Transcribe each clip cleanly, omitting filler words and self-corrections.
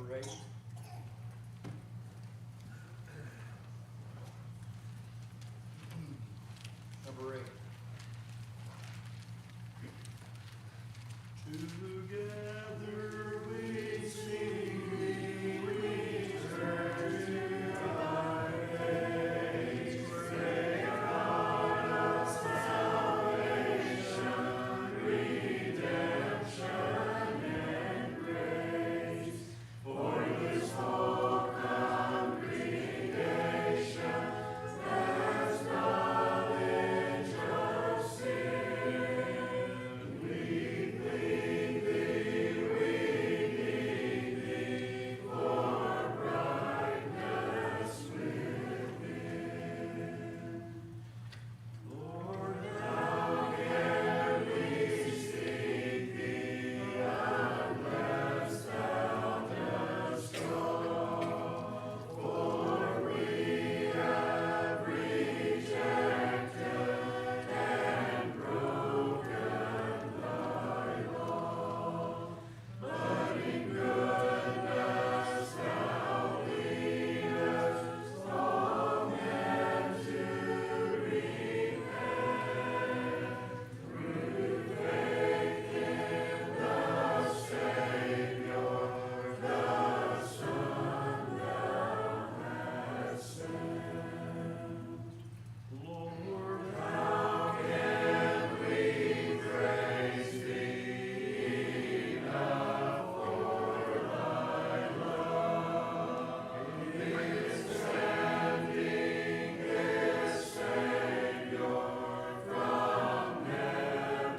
number 8. Number 8. Together we sing, we return to thy face. Great God of salvation, redemption, and grace. For this whole congregation has knowledge of sin. We plead thee, we need thee for brightness within. Lord, how can we seek thee unless thou dost call? For we have rejected and broken thy law. But in goodness thou leadest all men to repent. Through faith in the Savior, the Son thou hast sent. Lord, how can we praise thee enough for thy love in sending this Savior from heaven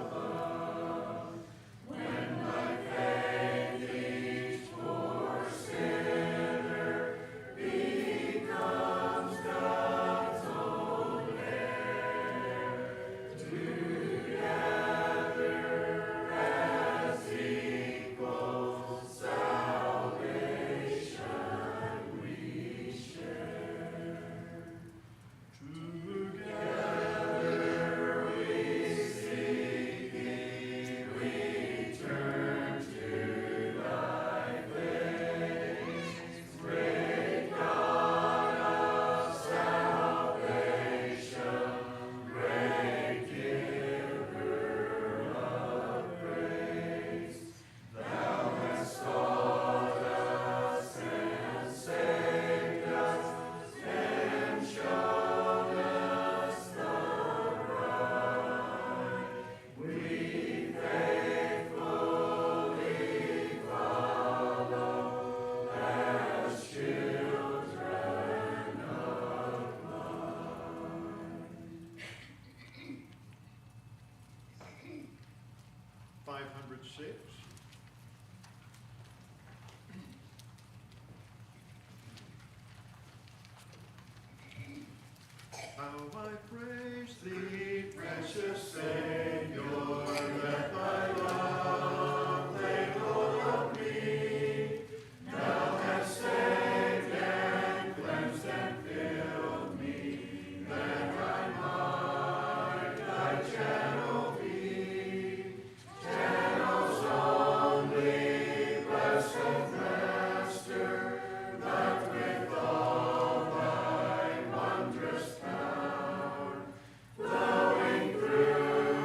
above? When by faith each poor sinner becomes God's own heir, together as equals salvation we share. Together we seek thee, we turn to thy face. Great God of salvation, great giver of grace. Thou hast taught us and saved us and shown us the right. We faithfully follow as children of light. 506. How I praise thee, precious Savior, let thy love take hold of me. Thou hast saved and cleansed and filled me, that I might thy channel be. Channels only, blessed Master, but with all thy wondrous power, flowing through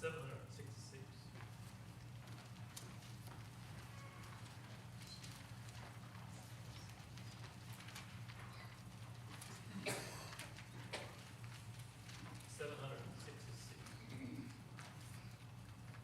766.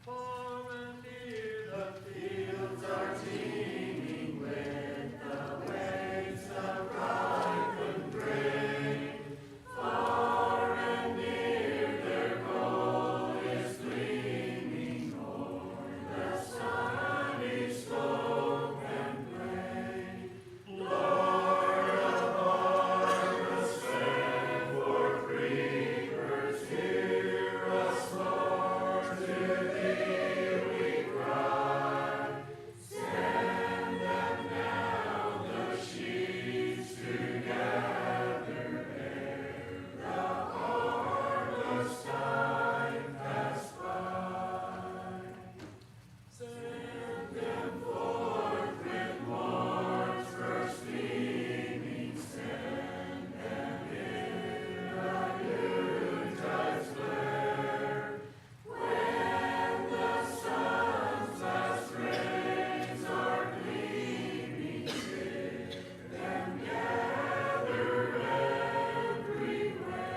Far and near the fields are teeming with the waves of ripened grain. Far and near their gold is gleaming o'er the sunny slope and plain. Lord of harvest, send forth reapers, hear us, Lord, to thee we cry. Send them now, the sheaves to gather ere the harvest time pass by. Send them forth with morn's first gleaming, send them in the noontide's glare. When the sun's last rays are gleaming, bid them gather everywhere.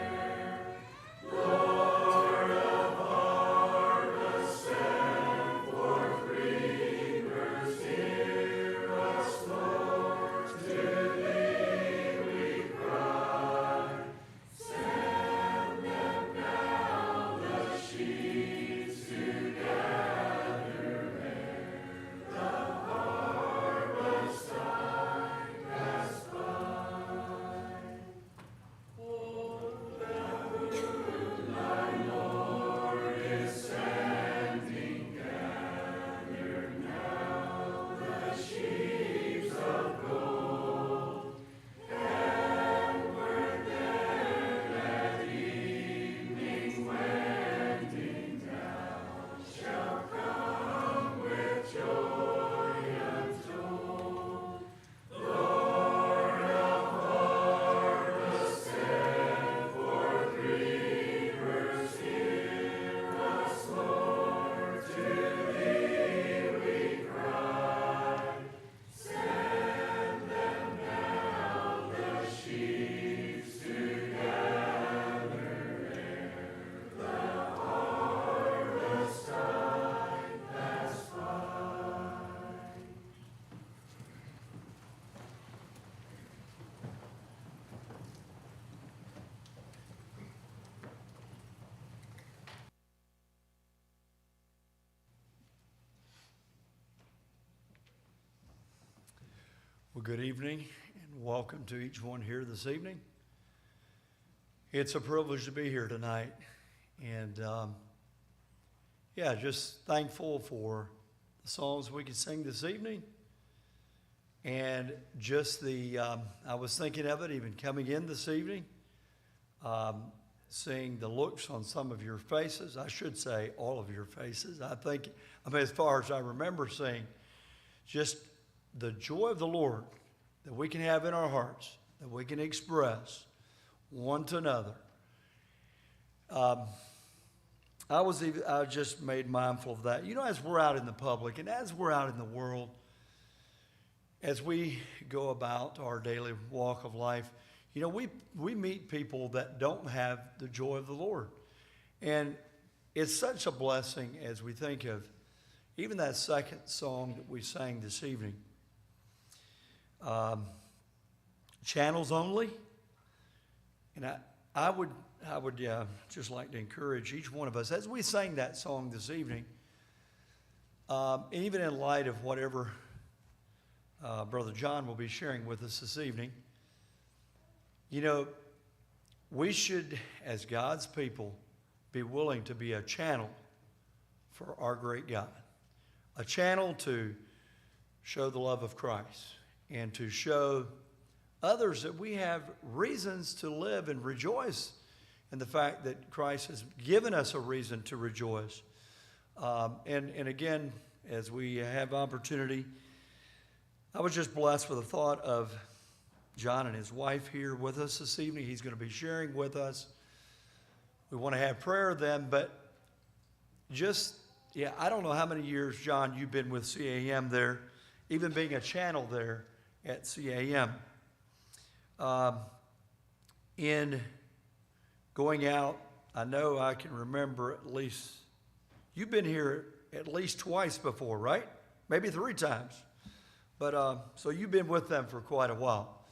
Lord of harvest, send forth reapers, hear us, Lord, to thee we cry. Send them now, the sheaves to gather ere the harvest time pass by. Oh, them whom thy Lord is sending, gather now the sheaves of gold. And were then at evening wending down, shall come with joy untold. Lord of harvest, send forth reapers, hear us, Lord, to thee we cry. Send them now, the sheaves to gather ere the harvest time pass by. Well, good evening and welcome to each one here this evening. It's a privilege to be here tonight, and just thankful for the songs we could sing this evening, and just I was thinking of it even coming in this evening, seeing the looks on some of your faces. I should say all of your faces. As far as I remember seeing, just the joy of the Lord that we can have in our hearts, that we can express one to another. I was just made mindful of that. You know, as we're out in the public and as we're out in the world, as we go about our daily walk of life, you know, we meet people that don't have the joy of the Lord. And it's such a blessing as we think of even that second song that we sang this evening. Channels only. And I would just like to encourage each one of us as we sang that song this evening, even in light of whatever Brother John will be sharing with us this evening, you know, we should, as God's people, be willing to be a channel for our great God, a channel to show the love of Christ and to show others that we have reasons to live and rejoice in the fact that Christ has given us a reason to rejoice. And again, as we have opportunity, I was just blessed with the thought of John and his wife here with us this evening. He's going to be sharing with us. We want to have prayer then, but yeah, I don't know how many years, John, you've been with CAM there, even being a channel there at CAM. In going out, I know I can remember at least, you've been here at least twice before, right? Maybe 3 times. But so you've been with them for quite a while.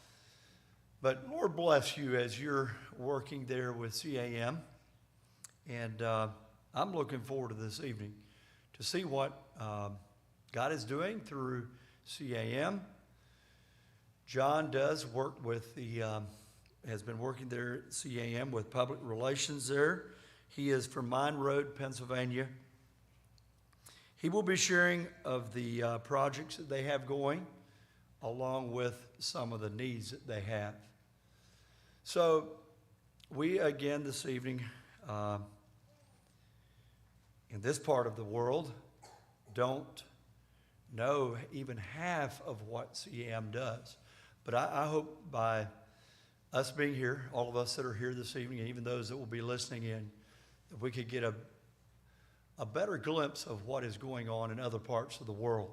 But Lord bless you as you're working there with CAM. And I'm looking forward to this evening to see what God is doing through CAM. John does work with has been working there at CAM with public relations there. He is from Mine Road, Pennsylvania. He will be sharing of the projects that they have going, along with some of the needs that they have. So we, again, this evening, in this part of the world, don't know even half of what CAM does. But I hope by us being here, all of us that are here this evening, and even those that will be listening in, that we could get a better glimpse of what is going on in other parts of the world.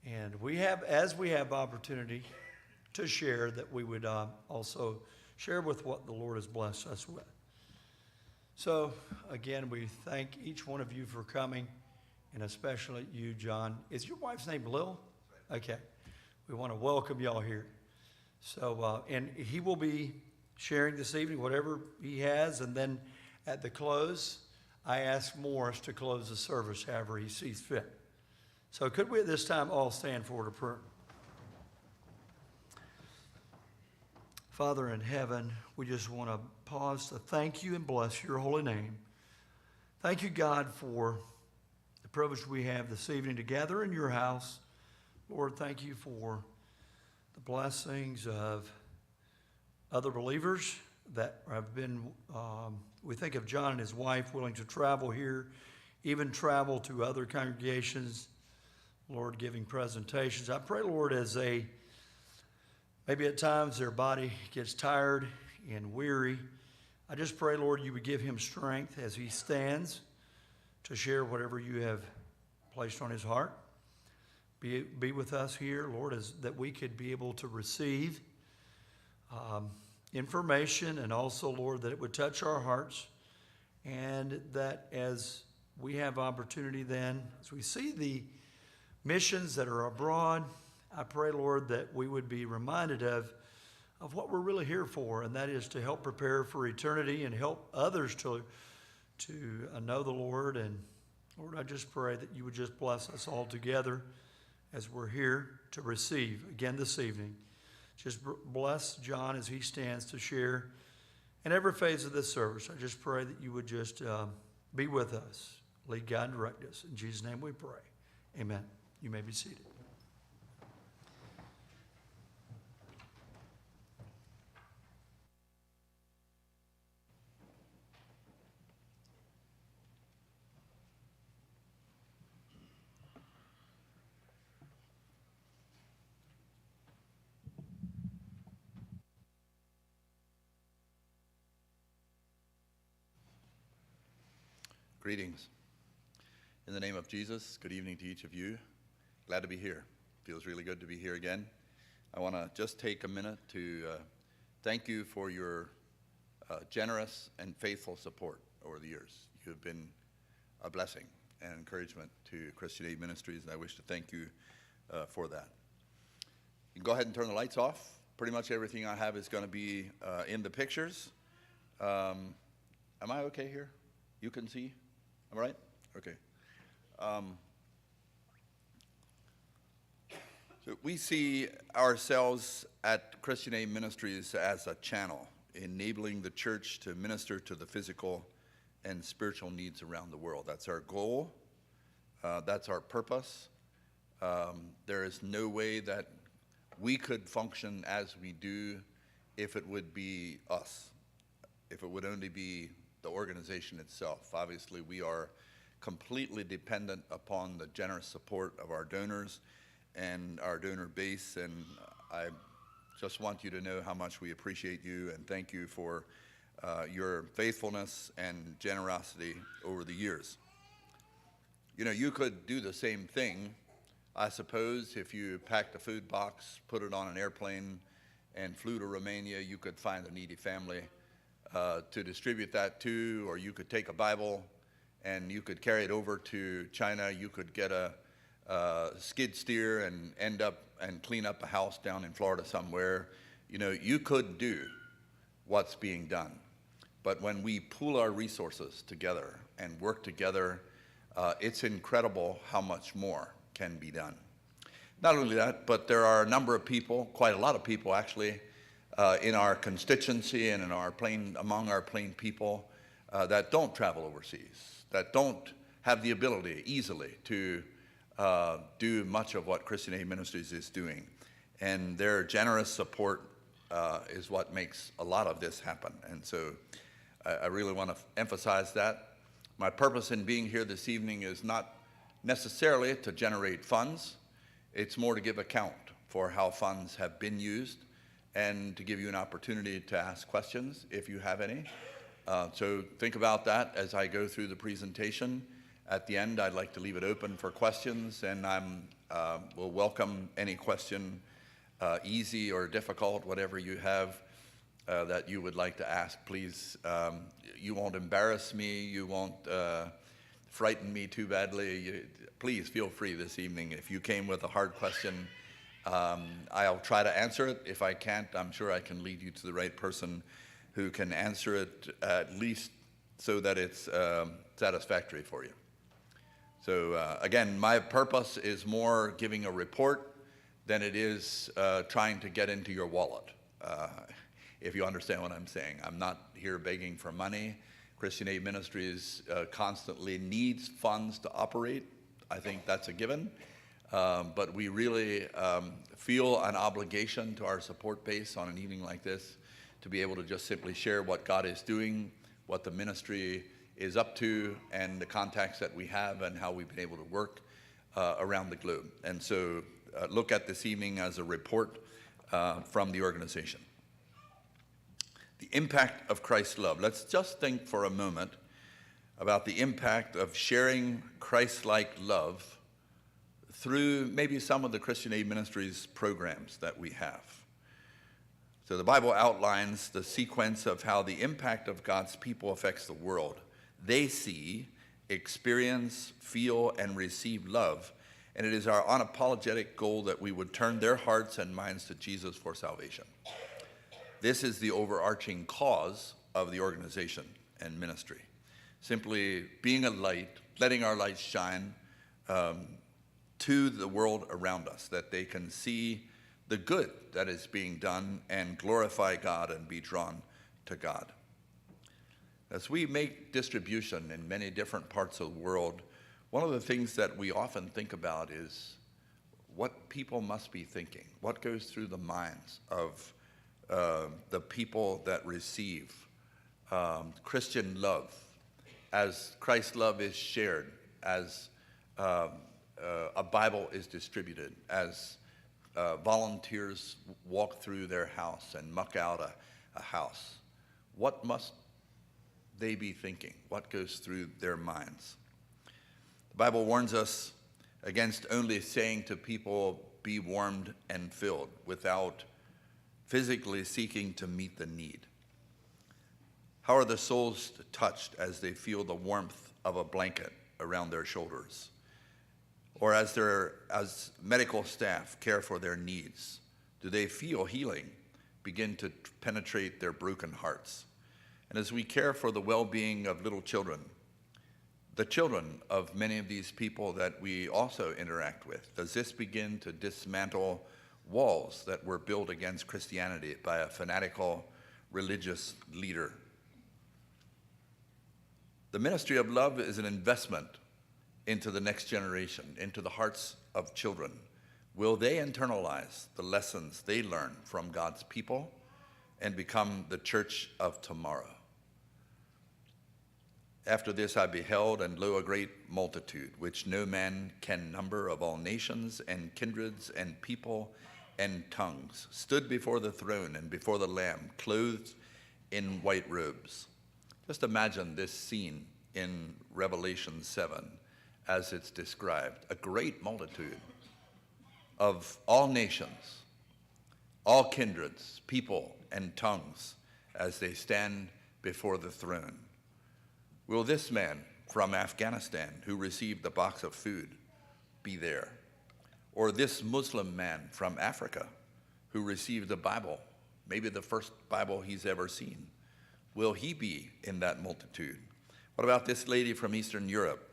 And as we have opportunity to share, that we would also share with what the Lord has blessed us with. So, again, we thank each one of you for coming, and especially you, John. Is your wife's name Lil? Okay. We want to welcome y'all here. So, and he will be sharing this evening whatever he has, and then at the close, I ask Morris to close the service however he sees fit. So could we at this time all stand for a prayer? Father in heaven, we just want to pause to thank you and bless your holy name. Thank you, God, for the privilege we have this evening to gather in your house. Lord, thank you for the blessings of other believers that have been, we think of John and his wife willing to travel here, even travel to other congregations, Lord, giving presentations. I pray, Lord, as maybe at times their body gets tired and weary, I just pray, Lord, you would give him strength as he stands to share whatever you have placed on his heart. Be with us here, Lord, that we could be able to receive information, and also, Lord, that it would touch our hearts, and that as we have opportunity then, as we see the missions that are abroad, I pray, Lord, that we would be reminded of what we're really here for, and that is to help prepare for eternity and help others to know the Lord. And Lord, I just pray that you would just bless us all together as we're here to receive again this evening. Just bless John as he stands to share in every phase of this service. I just pray that you would just be with us, lead, guide, and direct us. In Jesus' name we pray. Amen. You may be seated. Greetings. In the name of Jesus, good evening to each of you. Glad to be here. Feels really good to be here again. I want to just take a minute to thank you for your generous and faithful support over the years. You have been a blessing and encouragement to Christian Aid Ministries, and I wish to thank you for that. You can go ahead and turn the lights off. Pretty much everything I have is going to be in the pictures. Am I okay here? You can see? All right? Okay. So we see ourselves at Christian Aid Ministries as a channel, enabling the church to minister to the physical and spiritual needs around the world. That's our goal. That's our purpose. There is no way that we could function as we do if it would be us, if it would only be the organization itself. Obviously, we are completely dependent upon the generous support of our donors and our donor base, and I just want you to know how much we appreciate you and thank you for your faithfulness and generosity over the years. You know, you could do the same thing, I suppose, if you packed a food box, put it on an airplane, and flew to Romania. You could find a needy family to distribute that to, or you could take a Bible and you could carry it over to China. You could get a skid steer and end up and clean up a house down in Florida somewhere. You know, you could do what's being done. But when we pool our resources together and work together, it's incredible how much more can be done. Not only that, but there are a number of people, quite a lot of people actually, in our constituency and in our among our plain people that don't travel overseas, that don't have the ability easily to do much of what Christian Aid Ministries is doing. And their generous support is what makes a lot of this happen. And so I really want to emphasize that. My purpose in being here this evening is not necessarily to generate funds. It's more to give account for how funds have been used and to give you an opportunity to ask questions if you have any. So think about that as I go through the presentation. At the end, I'd like to leave it open for questions, and will welcome any question, easy or difficult, whatever you have that you would like to ask. Please, you won't embarrass me, you won't frighten me too badly. Please feel free this evening. If you came with a hard question, I'll try to answer it. If I can't, I'm sure I can lead you to the right person who can answer it, at least so that it's satisfactory for you. So again, my purpose is more giving a report than it is trying to get into your wallet, if you understand what I'm saying. I'm not here begging for money. Christian Aid Ministries constantly needs funds to operate. I think that's a given. But we really feel an obligation to our support base on an evening like this to be able to just simply share what God is doing, what the ministry is up to, and the contacts that we have and how we've been able to work around the globe. And so look at this evening as a report from the organization. The impact of Christ's love. Let's just think for a moment about the impact of sharing Christ-like love through maybe some of the Christian Aid Ministries programs that we have. So the Bible outlines the sequence of how the impact of God's people affects the world. They see, experience, feel, and receive love, and it is our unapologetic goal that we would turn their hearts and minds to Jesus for salvation. This is the overarching cause of the organization and ministry. Simply being a light, letting our light shine to the world around us, that they can see the good that is being done and glorify God and be drawn to God. As we make distribution in many different parts of the world, one of the things that we often think about is what people must be thinking, what goes through the minds of the people that receive Christian love, as Christ's love is shared, as a Bible is distributed, as volunteers walk through their house and muck out a house. What must they be thinking? What goes through their minds? The Bible warns us against only saying to people, be warmed and filled, without physically seeking to meet the need. How are the souls touched as they feel the warmth of a blanket around their shoulders? Or as medical staff care for their needs, do they feel healing begin to penetrate their broken hearts? And as we care for the well-being of little children, the children of many of these people that we also interact with, does this begin to dismantle walls that were built against Christianity by a fanatical religious leader? The ministry of love is an investment into the next generation, into the hearts of children. Will they internalize the lessons they learn from God's people and become the church of tomorrow? After this I beheld, and lo, a great multitude, which no man can number, of all nations and kindreds and people and tongues, stood before the throne and before the Lamb, clothed in white robes. Just imagine this scene in Revelation 7 as it's described, a great multitude of all nations, all kindreds, people, and tongues as they stand before the throne. Will this man from Afghanistan who received the box of food be there? Or this Muslim man from Africa who received the Bible, maybe the first Bible he's ever seen? Will he be in that multitude? What about this lady from Eastern Europe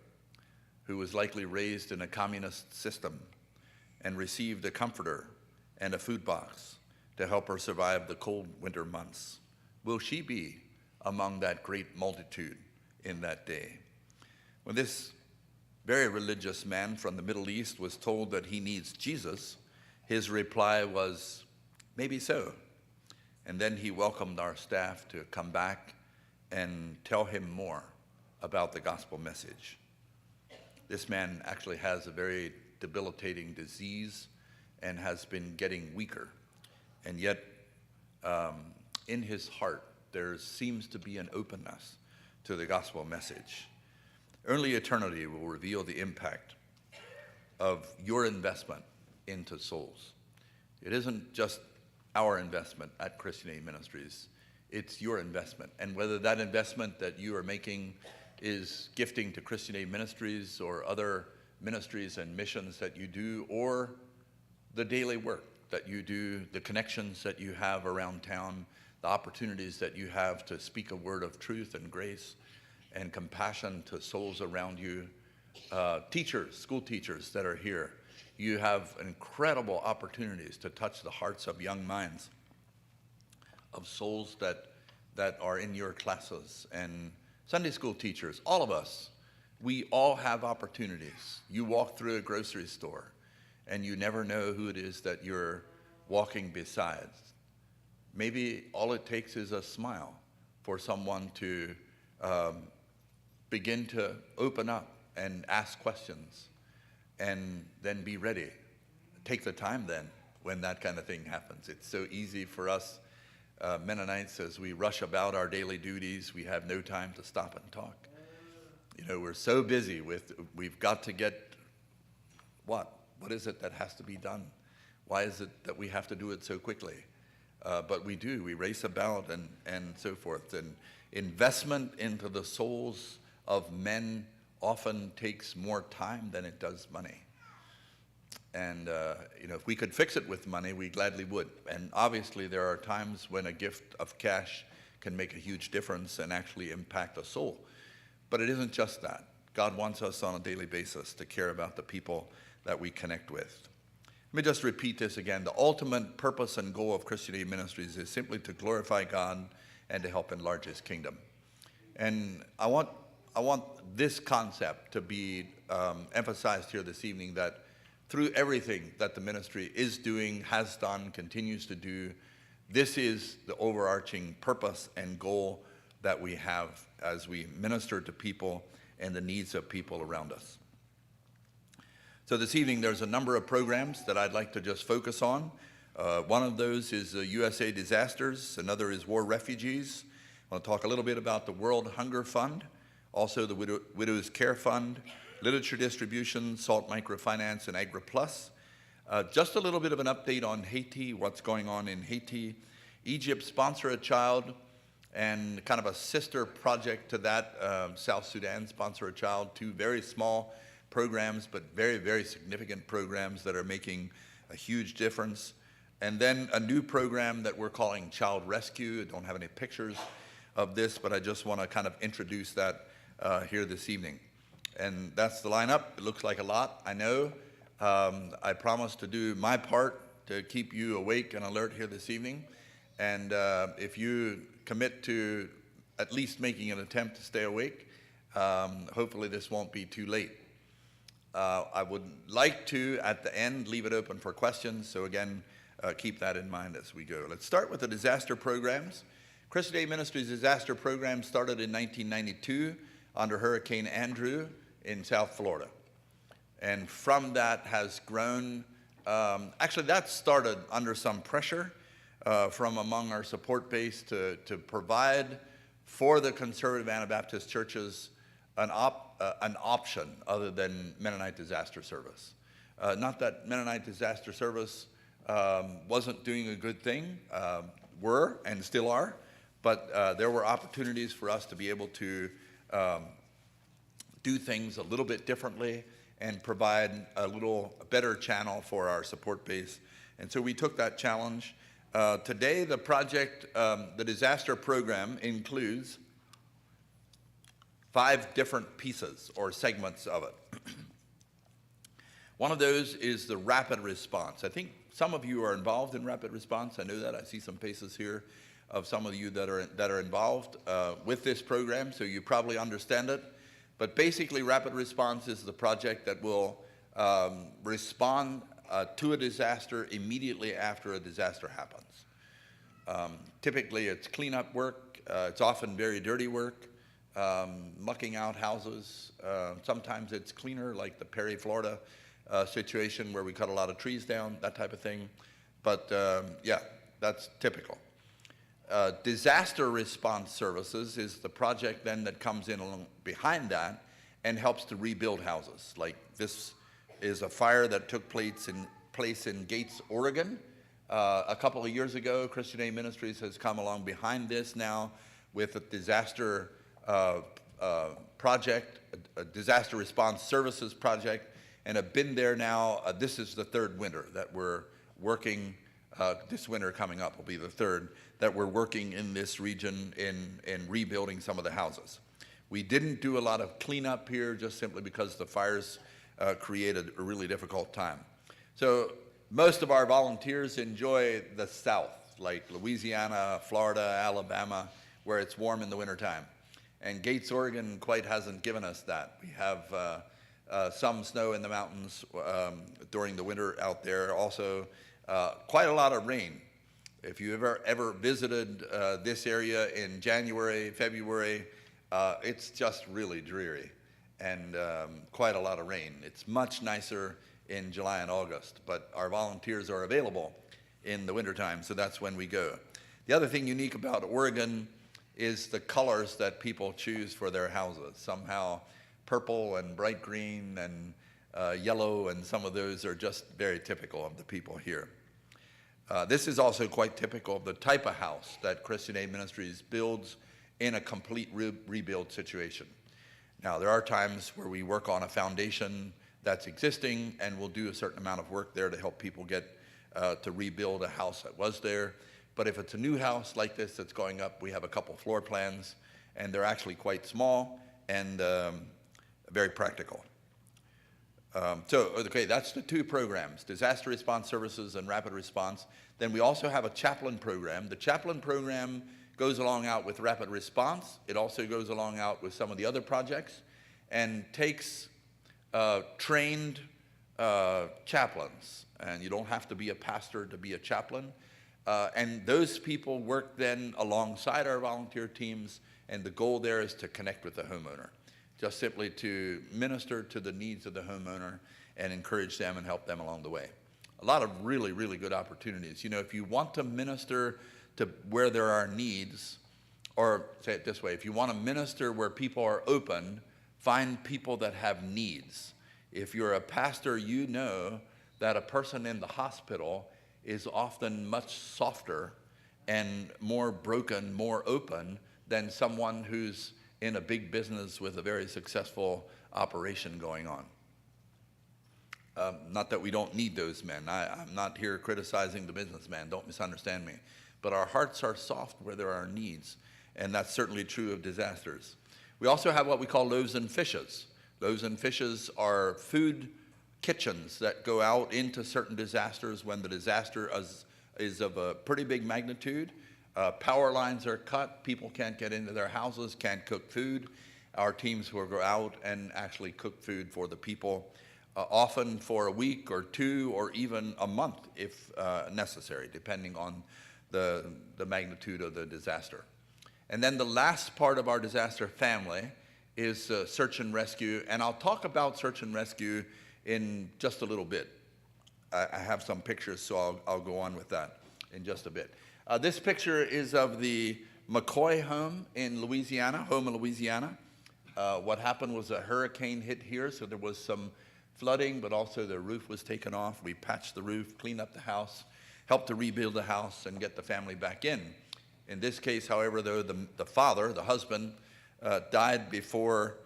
who was likely raised in a communist system and received a comforter and a food box to help her survive the cold winter months? Will she be among that great multitude in that day? When this very religious man from the Middle East was told that he needs Jesus, his reply was, maybe so. And then he welcomed our staff to come back and tell him more about the gospel message. This man actually has a very debilitating disease and has been getting weaker. And yet, in his heart, there seems to be an openness to the gospel message. Only eternity will reveal the impact of your investment into souls. It isn't just our investment at Christian Aid Ministries, it's your investment. And whether that investment that you are making is gifting to Christian Aid Ministries or other ministries and missions that you do, or the daily work that you do, the connections that you have around town, the opportunities that you have to speak a word of truth and grace and compassion to souls around you. Teachers, school teachers that are here, you have incredible opportunities to touch the hearts of young minds, of souls that are in your classes, and Sunday school teachers, all of us, we all have opportunities. You walk through a grocery store and you never know who it is that you're walking beside. Maybe all it takes is a smile for someone to begin to open up and ask questions, and then be ready. Take the time then when that kind of thing happens. It's so easy for us Mennonites, as we rush about our daily duties, we have no time to stop and talk. You know, we're so busy with, we've got to get what? What is it that has to be done? Why is it that we have to do it so quickly? But we do, we race about and so forth. And investment into the souls of men often takes more time than it does money. And you know, if we could fix it with money, we gladly would. And obviously there are times when a gift of cash can make a huge difference and actually impact a soul. But it isn't just that. God wants us on a daily basis to care about the people that we connect with. Let me just repeat this again. The ultimate purpose and goal of Christian Aid Ministries is simply to glorify God and to help enlarge His kingdom. And I want this concept to be emphasized here this evening, that through everything that the ministry is doing, has done, continues to do, this is the overarching purpose and goal that we have as we minister to people and the needs of people around us. So this evening there's a number of programs that I'd like to just focus on. One of those is USA Disasters, another is War Refugees. I want to talk a little bit about the World Hunger Fund, also the Widow's Care Fund, literature distribution, SALT microfinance, and AgriPlus. Just a little bit of an update on Haiti, what's going on in Haiti. Egypt, Sponsor a Child, and kind of a sister project to that, South Sudan, Sponsor a Child, two very small programs, but very, very significant programs that are making a huge difference. And then a new program that we're calling Child Rescue. I don't have any pictures of this, but I just want to kind of introduce that here this evening. And that's the lineup. It looks like a lot, I know. I promise to do my part to keep you awake and alert here this evening. And if you commit to at least making an attempt to stay awake, hopefully this won't be too late. I would like to, at the end, leave it open for questions. So again, keep that in mind as we go. Let's start with the disaster programs. Christian Aid Ministries disaster program started in 1992 under Hurricane Andrew in South Florida. And from that has grown, actually that started under some pressure from among our support base to provide for the conservative Anabaptist churches an an option other than Mennonite Disaster Service. Not that Mennonite Disaster Service wasn't doing a good thing, were and still are, but there were opportunities for us to be able to do things a little bit differently and provide a little better channel for our support base. And so we took that challenge. Today, the project, the disaster program includes 5 different pieces or segments of it. One of those is the rapid response. I think some of you are involved in rapid response. I know that. I see some faces here of some of you that are involved with this program, so you probably understand it. But basically, rapid response is the project that will respond to a disaster immediately after a disaster happens. Typically, it's cleanup work. It's often very dirty work, mucking out houses. Sometimes it's cleaner, like the Perry, Florida situation where we cut a lot of trees down, that type of thing. But yeah, that's typical. Disaster response services is the project then that comes in along behind that and helps to rebuild houses. Like this is a fire that took place in Gates, Oregon. A couple of years ago, Christian Aid Ministries has come along behind this now with a disaster project, a disaster response services project, and have been there now. This is the 3rd winter that we're working. This winter coming up will be the 3rd that we're working in this region in rebuilding some of the houses. We didn't do a lot of cleanup here just simply because the fires created a really difficult time. So most of our volunteers enjoy the South, like Louisiana, Florida, Alabama, where it's warm in the wintertime. And Gates, Oregon quite hasn't given us that. We have some snow in the mountains during the winter out there. Also, quite a lot of rain. If you ever visited this area in January, February, it's just really dreary and quite a lot of rain. It's much nicer in July and August, but our volunteers are available in the wintertime, so that's when we go. The other thing unique about Oregon is the colors that people choose for their houses. Somehow purple and bright green and yellow, and some of those are just very typical of the people here. This is also quite typical of the type of house that Christian Aid Ministries builds in a complete rebuild situation. Now, there are times where we work on a foundation that's existing, and we'll do a certain amount of work there to help people get to rebuild a house that was there. But if it's a new house like this that's going up, we have a couple floor plans, and they're actually quite small and very practical. Okay, that's the 2 programs, disaster response services and rapid response. Then we also have a chaplain program. The chaplain program goes along out with rapid response. It also goes along out with some of the other projects and takes trained chaplains. And you don't have to be a pastor to be a chaplain. And those people work then alongside our volunteer teams, and the goal there is to connect with the homeowner, just simply to minister to the needs of the homeowner and encourage them and help them along the way. A lot of really, really good opportunities. You know, if you want to minister to where there are needs, or say it this way, if you want to minister where people are open, find people that have needs. If you're a pastor, you know that a person in the hospital is often much softer and more broken, more open than someone who's in a big business with a very successful operation going on. Not that we don't need those men. I'm not here criticizing the businessman. Don't misunderstand me. But our hearts are soft where there are needs, and that's certainly true of disasters. We also have what we call loaves and fishes. Loaves and fishes are food kitchens that go out into certain disasters when the disaster is of a pretty big magnitude. Power lines are cut, people can't get into their houses, can't cook food. Our teams will go out and actually cook food for the people, often for a week or 2 or even a month if necessary, depending on the magnitude of the disaster. And then the last part of our disaster family is search and rescue, and I'll talk about search and rescue in just a little bit. I have some pictures, so I'll go on with that in just a bit. This picture is of the McCoy home in Louisiana, What happened was a hurricane hit here, so there was some flooding, but also the roof was taken off. We patched the roof, cleaned up the house, helped to rebuild the house and get the family back in. In this case, however, though, the father, the husband, died before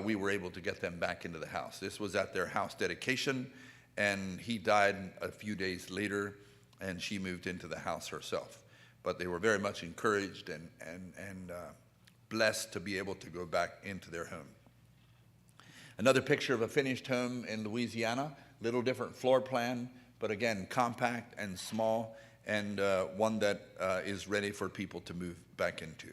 we were able to get them back into the house. This was at their house dedication, and he died a few days later, and she moved into the house herself. But they were very much encouraged and blessed to be able to go back into their home. Another picture of a finished home in Louisiana, little different floor plan, but again, compact and small, and one that is ready for people to move back into.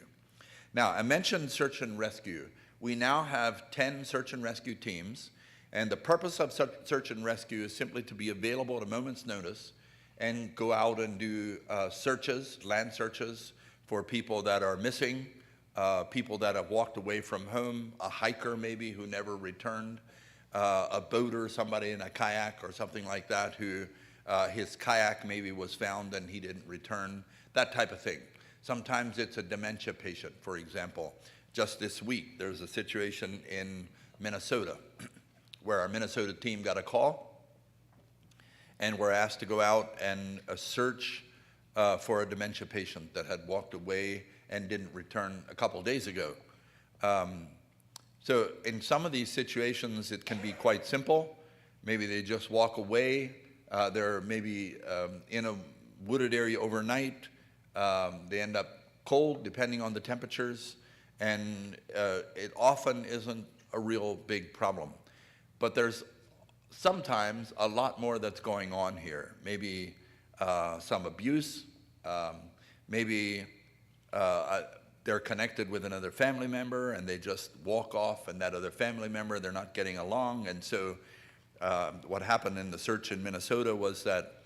Now, I mentioned search and rescue. We now have 10 search and rescue teams, and the purpose of search and rescue is simply to be available at a moment's notice and go out and do searches, land searches, for people that are missing, people that have walked away from home, a hiker maybe who never returned, a boater, somebody in a kayak or something like that who his kayak maybe was found and he didn't return, that type of thing. Sometimes it's a dementia patient, for example. Just this week, there's a situation in Minnesota where our Minnesota team got a call and were asked to go out and search for a dementia patient that had walked away and didn't return a couple days ago. So in some of these situations, it can be quite simple. Maybe they just walk away. They're maybe in a wooded area overnight. They end up cold, depending on the temperatures, and it often isn't a real big problem. But there's sometimes a lot more that's going on here. Maybe some abuse, maybe they're connected with another family member and they just walk off, and that other family member, they're not getting along. And so what happened in the search in Minnesota was that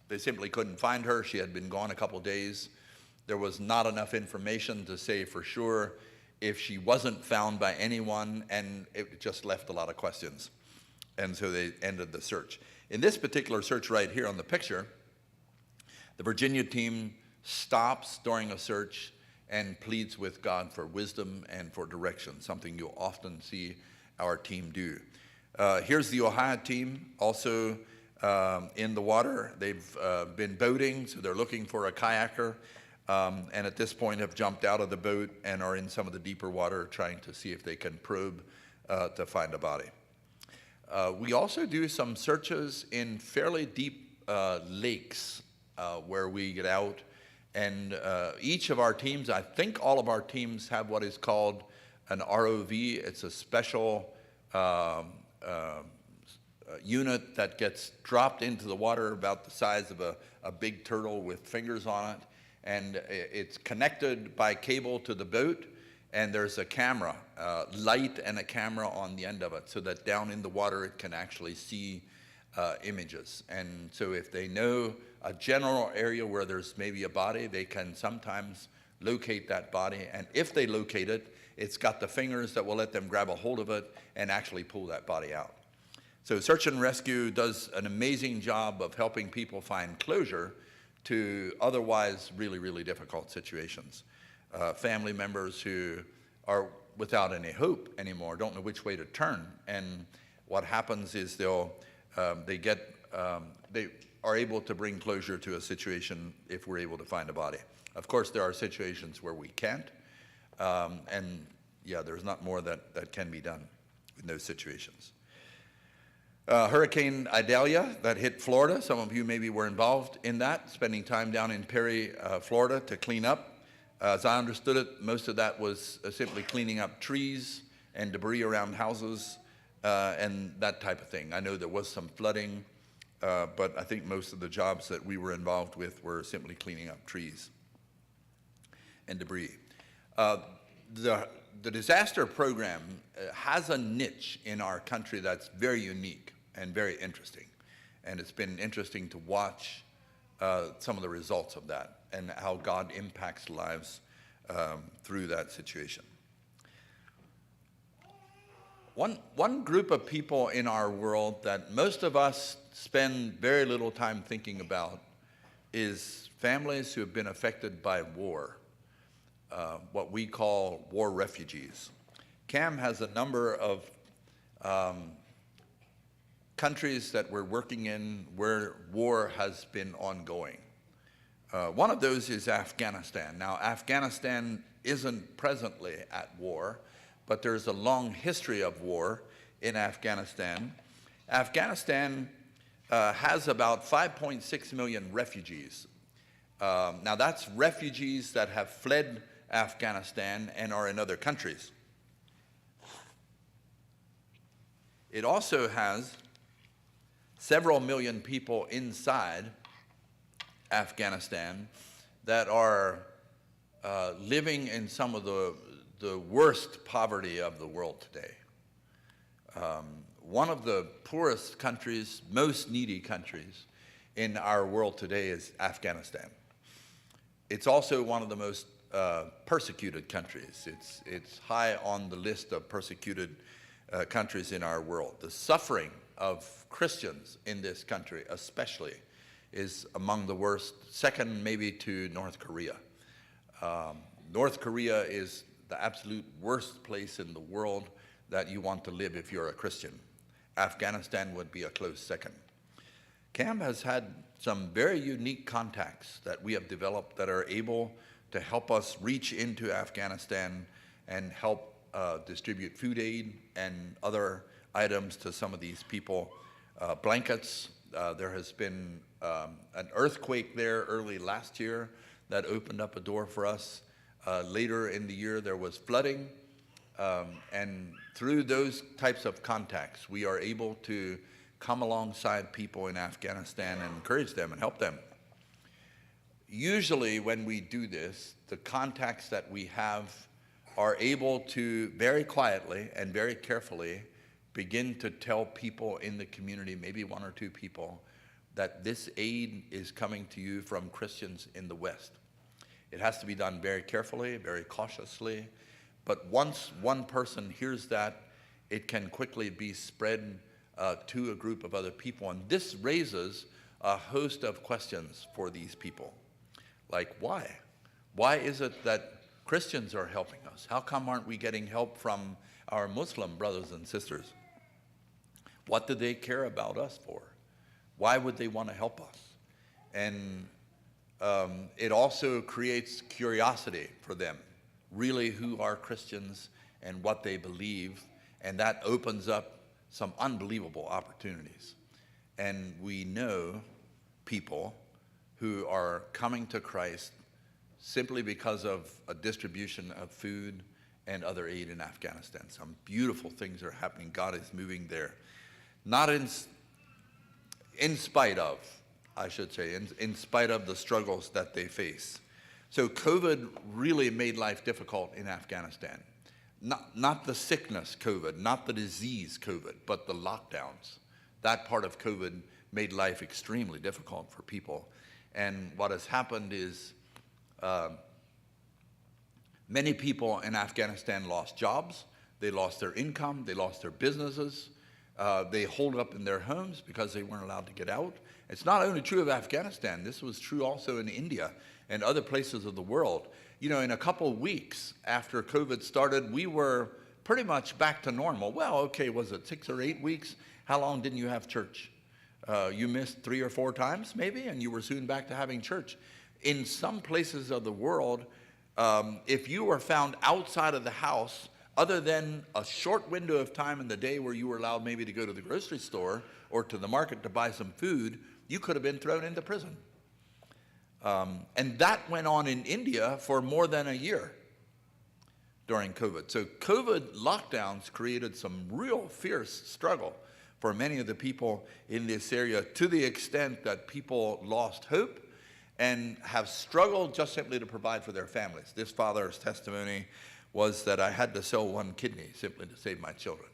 they simply couldn't find her. She had been gone a couple days. There was not enough information to say for sure if she wasn't found by anyone, and it just left a lot of questions. And so they ended the search. In this particular search right here on the picture, the Virginia team stops during a search and pleads with God for wisdom and for direction, something you'll often see our team do. Here's the Ohio team, also in the water. They've been boating, so they're looking for a kayaker, and at this point have jumped out of the boat and are in some of the deeper water trying to see if they can probe to find a body. We also do some searches in fairly deep lakes where we get out, and each of our teams, I think all of our teams, have what is called an ROV. It's a special unit that gets dropped into the water about the size of a big turtle with fingers on it, and it's connected by cable to the boat, and there's a camera, light and a camera on the end of it, so that down in the water it can actually see images. And so if they know a general area where there's maybe a body, they can sometimes locate that body, and if they locate it, it's got the fingers that will let them grab a hold of it and actually pull that body out. So search and rescue does an amazing job of helping people find closure to otherwise really, really difficult situations. Family members who are without any hope anymore, don't know which way to turn, and what happens is they are able to bring closure to a situation if we're able to find a body. Of course, there are situations where we can't, and yeah, there's not more that can be done in those situations. Hurricane Idalia that hit Florida. Some of you maybe were involved in that, spending time down in Perry, Florida to clean up. As I understood it, most of that was simply cleaning up trees and debris around houses and that type of thing. I know there was some flooding, but I think most of the jobs that we were involved with were simply cleaning up trees and debris. The disaster program has a niche in our country that's very unique and very interesting. And it's been interesting to watch some of the results of that and how God impacts lives through that situation. One group of people in our world that most of us spend very little time thinking about is families who have been affected by war. what we call war refugees. CAM has a number of countries that we're working in where war has been ongoing. One of those is Afghanistan. Now, Afghanistan isn't presently at war, but there's a long history of war in Afghanistan. Afghanistan has about 5.6 million refugees. Now, that's refugees that have fled Afghanistan and are in other countries. It also has several million people inside Afghanistan that are living in some of the worst poverty of the world today. One of the poorest countries, most needy countries in our world today is Afghanistan. It's also one of the most persecuted countries. It's high on the list of persecuted countries in our world. The suffering of Christians in this country especially is among the worst, second maybe to North Korea. North Korea is the absolute worst place in the world that you want to live if you're a Christian. Afghanistan would be a close second. CAM has had some very unique contacts that we have developed that are able to help us reach into Afghanistan and help distribute food aid and other items to some of these people. Blankets. There has been an earthquake there early last year that opened up a door for us. Later in the year, there was flooding. And through those types of contacts, we are able to come alongside people in Afghanistan and encourage them and help them. Usually when we do this, the contacts that we have are able to very quietly and very carefully begin to tell people in the community, maybe one or two people, that this aid is coming to you from Christians in the West. It has to be done very carefully, very cautiously, but once one person hears that, it can quickly be spread to a group of other people, and this raises a host of questions for these people. Like, why? Why is it that Christians are helping us? How come aren't we getting help from our Muslim brothers and sisters? What do they care about us for? Why would they want to help us? And it also creates curiosity for them, really who are Christians and what they believe, and that opens up some unbelievable opportunities. And we know people who are coming to Christ simply because of a distribution of food and other aid in Afghanistan. Some beautiful things are happening. God is moving there. Not in spite of, I should say, in spite of the struggles that they face. So COVID really made life difficult in Afghanistan. Not the sickness COVID, not the disease COVID, but the lockdowns. That part of COVID made life extremely difficult for people. And what has happened is many people in Afghanistan lost jobs, they lost their income, they lost their businesses, they holed up in their homes because they weren't allowed to get out. It's not only true of Afghanistan, this was true also in India and other places of the world. You know, in a couple of weeks after COVID started, we were pretty much back to normal. Well, okay, was it 6 or 8 weeks? How long didn't you have church? You missed 3 or 4 times maybe, and you were soon back to having church. In some places of the world, if you were found outside of the house, other than a short window of time in the day where you were allowed maybe to go to the grocery store or to the market to buy some food, you could have been thrown into prison. And that went on in India for more than a year during COVID. So COVID lockdowns created some real fierce struggle for many of the people in this area, to the extent that people lost hope and have struggled just simply to provide for their families. This father's testimony was that I had to sell 1 kidney simply to save my children.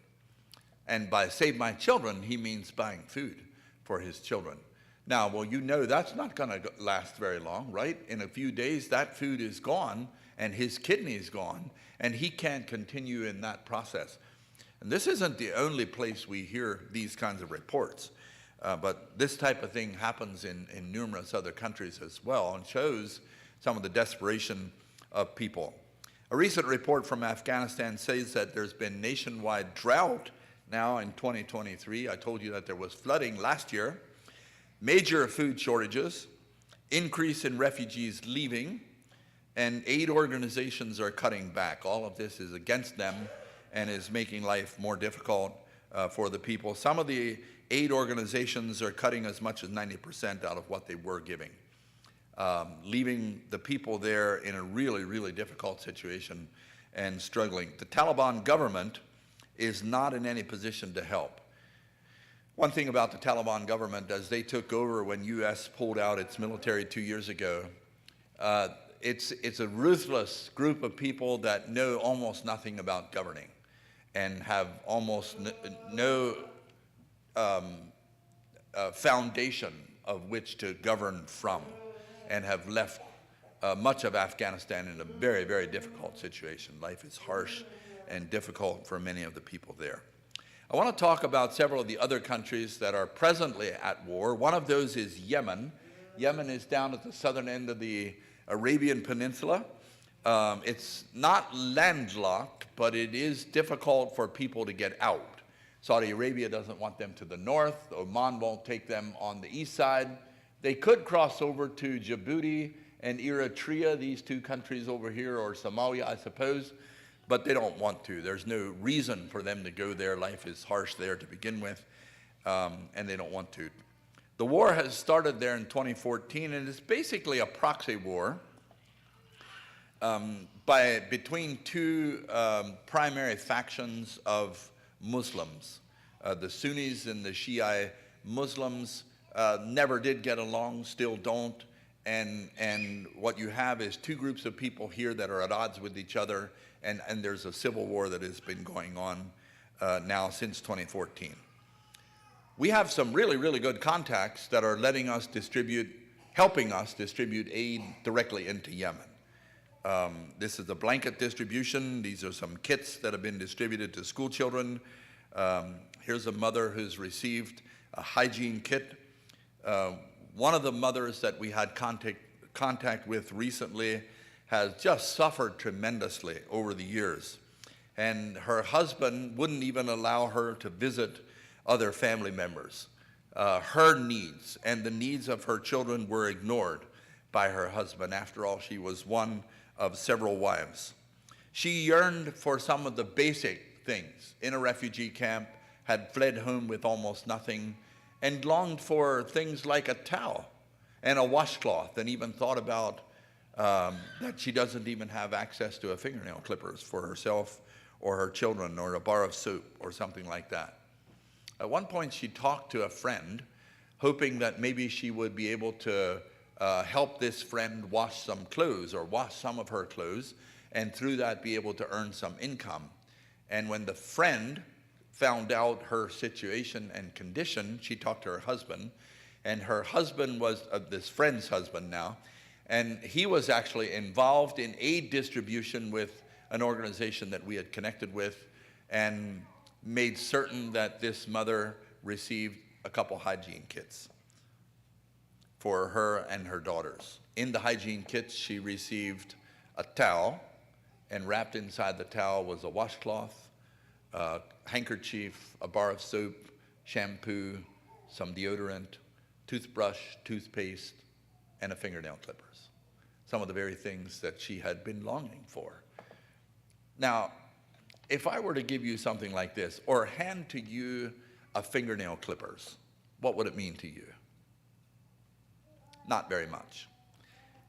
And by save my children, he means buying food for his children. Now, well, you know that's not going to last very long, right? In a few days, that food is gone, and his kidney is gone, and he can't continue in that process. And this isn't the only place we hear these kinds of reports, but this type of thing happens in numerous other countries as well, and shows some of the desperation of people. A recent report from Afghanistan says that there's been nationwide drought now in 2023. I told you that there was flooding last year, major food shortages, increase in refugees leaving, and aid organizations are cutting back. All of this is against them and is making life more difficult for the people. Some of the aid organizations are cutting as much as 90% out of what they were giving, leaving the people there in a really, really difficult situation and struggling. The Taliban government is not in any position to help. One thing about the Taliban government, as they took over when U.S. pulled out its military 2 years ago, it's a ruthless group of people that know almost nothing about governing and have almost no foundation of which to govern from, and have left much of Afghanistan in a very, very difficult situation. Life is harsh and difficult for many of the people there. I want to talk about several of the other countries that are presently at war. One of those is Yemen. Yemen is down at the southern end of the Arabian Peninsula. It's not landlocked, but it is difficult for people to get out. Saudi Arabia doesn't want them to the north. Oman won't take them on the east side. They could cross over to Djibouti and Eritrea, these two countries over here, or Somalia, I suppose, but they don't want to. There's no reason for them to go there. Life is harsh there to begin with, and they don't want to. The war has started there in 2014, and it's basically a proxy war between two primary factions of Muslims. The Sunnis and the Shia Muslims never did get along, still don't, and what you have is two groups of people here that are at odds with each other, and there's a civil war that has been going on now since 2014. We have some really, really good contacts that are helping us distribute aid directly into Yemen. This is a blanket distribution. These are some kits that have been distributed to school children. Here's a mother who's received a hygiene kit. One of the mothers that we had contact with recently has just suffered tremendously over the years. And her husband wouldn't even allow her to visit other family members. Her needs and the needs of her children were ignored by her husband. After all, she was one of several wives. She yearned for some of the basic things in a refugee camp, had fled home with almost nothing, and longed for things like a towel and a washcloth, and even thought about that she doesn't even have access to a fingernail clippers for herself or her children, or a bar of soap or something like that. At one point she talked to a friend, hoping that maybe she would be able to help this friend wash some clothes, or wash some of her clothes, and through that be able to earn some income. And when the friend found out her situation and condition, she talked to her husband, and her husband was this friend's husband now, and he was actually involved in aid distribution with an organization that we had connected with, and made certain that this mother received a couple hygiene kits for her and her daughters. In the hygiene kits, she received a towel, and wrapped inside the towel was a washcloth, a handkerchief, a bar of soap, shampoo, some deodorant, toothbrush, toothpaste, and a fingernail clippers. Some of the very things that she had been longing for. Now, if I were to give you something like this, or hand to you a fingernail clippers, what would it mean to you? Not very much.